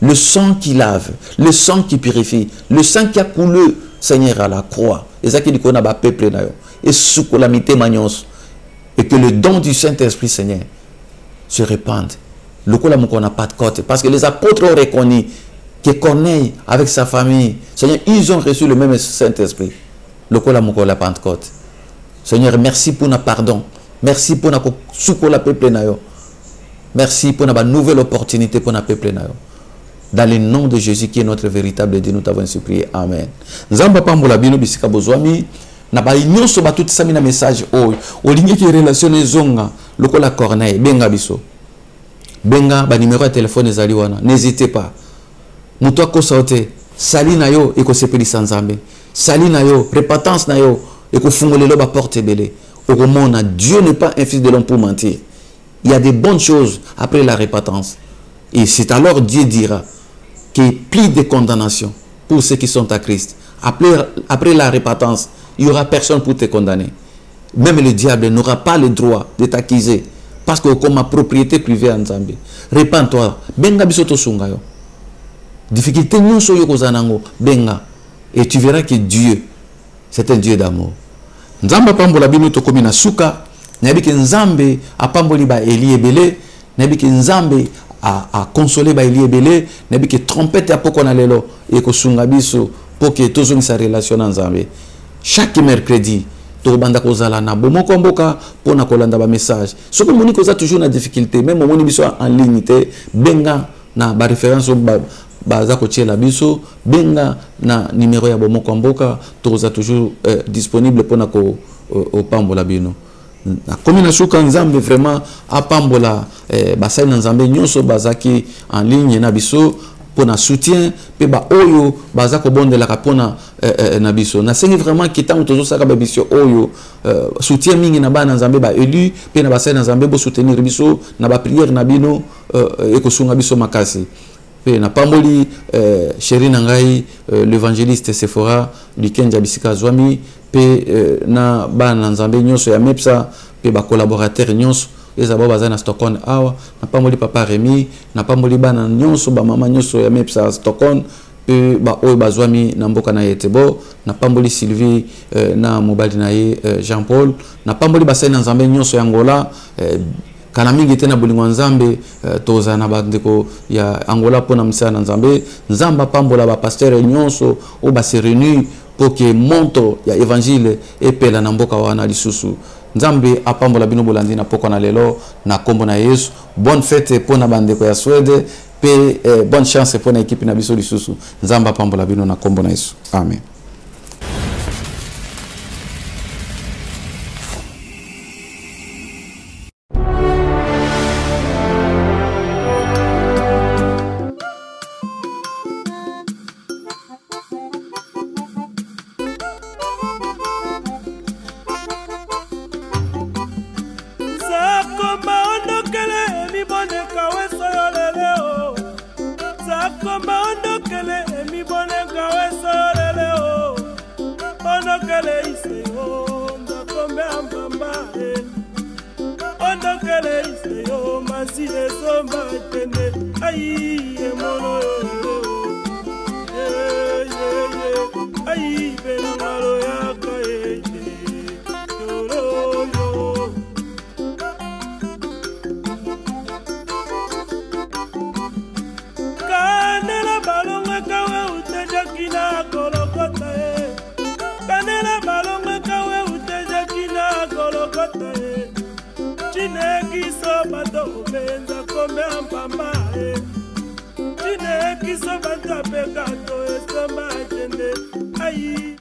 S3: Le sang qui lave, le sang qui purifie, le sang qui a coulé, Seigneur, à la croix. Et ça qui dit qu'on a peuple na yo. Et sous la mitema nyonso. Et que le don du Saint-Esprit, Seigneur, se répande. Le coup là on n'a pas de côte parce que les apôtres ont reconnu que Corneille, avec sa famille, Seigneur, ils ont reçu le même Saint-Esprit. Le coup là la Pentecôte. Seigneur, merci pour notre pardon. Merci pour notre soukola peuple na yo. Merci pour notre nouvelle opportunité pour notre peuple na yo. Dans le nom de Jésus qui est notre véritable Dieu, nous t'avons supplié. Amen. Nzamba pambola bino bisika bozwami na ba nyonso ba tout sami na message oyo. Olingi ki relation zonga lokola Corneille benga biso. Benga ba numéro de téléphone ezali wana. N'hésitez pas. Muto akosaote sali na yo eko sepelisa Nzambe. Sali na yo repentance na yo eko fungolelo ba porte belé. Au monde, Dieu n'est pas un fils de l'homme pour mentir. Il y a des bonnes choses après la repentance. Et c'est alors Dieu dira qu'il y a plus de condamnation pour ceux qui sont à Christ. Après la repentance, il n'y aura personne pour te condamner. Même le diable n'aura pas le droit de t'accuser. Parce que comme ma propriété privée en Zambie. Repends-toi. Benga bisoto sungayo. Difficulté nous soyo kozanango. Benga. Et tu verras que Dieu, c'est un Dieu d'amour. Nzamba pambola bino to komina suka. Nabi ke Nzambe apamboli ba Eli ebele. Nabi ke Nzambe a consoler ba Eli ebele. Nabi ke trompette apoko na lelo e ko sunga biso pour que tozongi sa relation na Nzambe. Chaque mercredi to banda kozala na bomoko mboka pona kolanda ba message. Soko moni koza toujours na difficulté même moni biso en ligne te benga na ba référence baza kotiela biso benga na numéro ya bomoko mboka toza toujours disponible pona ko pambola bino. Na komina suka Nzambe vraiment apambola basali na Nzambe nyonso bazaki en ligne na biso pona soutien pe ba oyo baza ko bondela ka pona na biso na sengi vraiment kitango tozo saka ba biso oyo soutien mingi na ba na Nzambe ba élu pe na basali na Nzambe bo soutenir biso na ba prière na bino e ko sunga biso makasi pe na pamboli chéri na ngai l'évangéliste Sephora du Kenja bisika zwami pe na ba na Nzambe nyonso ya mepsa pe ba collaborateur nyonso ezaba baza na Stockholm awa na pamboli papa Rémi na pamboli ba na nyonso ba mama nyonso ya mepsa Stockholm pe ba oyo bazwami na mboka na yetebo na pamboli Sylvie na mobali na ye Jean Paul na pamboli basali na Nzambe nyonso ya Angola kana mingi tena bolingo Nzambe toza na bandeko ya Angola pona misa na Nzambe Nzamba pambola ba pasteur nyonso o ba se réunir pour que monto ya évangile epela na mboka wana lisusu Nzambe apambola bino bolandi na poko na lelo na kombo na Yesu. Bonne fête pona bandeko ya Suède pe bonne chance pona équipe na biso lisusu. Nzamba apambola bino na kombo na Yesu. Amen.
S1: Aïe, mon Aïe, Benamalo Yaka, Yolo. Kanela balonga kawe uteja kina kolokota Kanela balonga kawe uteja kina kolokota Chine kiso bato benza kome ampamba Chine kiso bato pekato esoma jende Ayi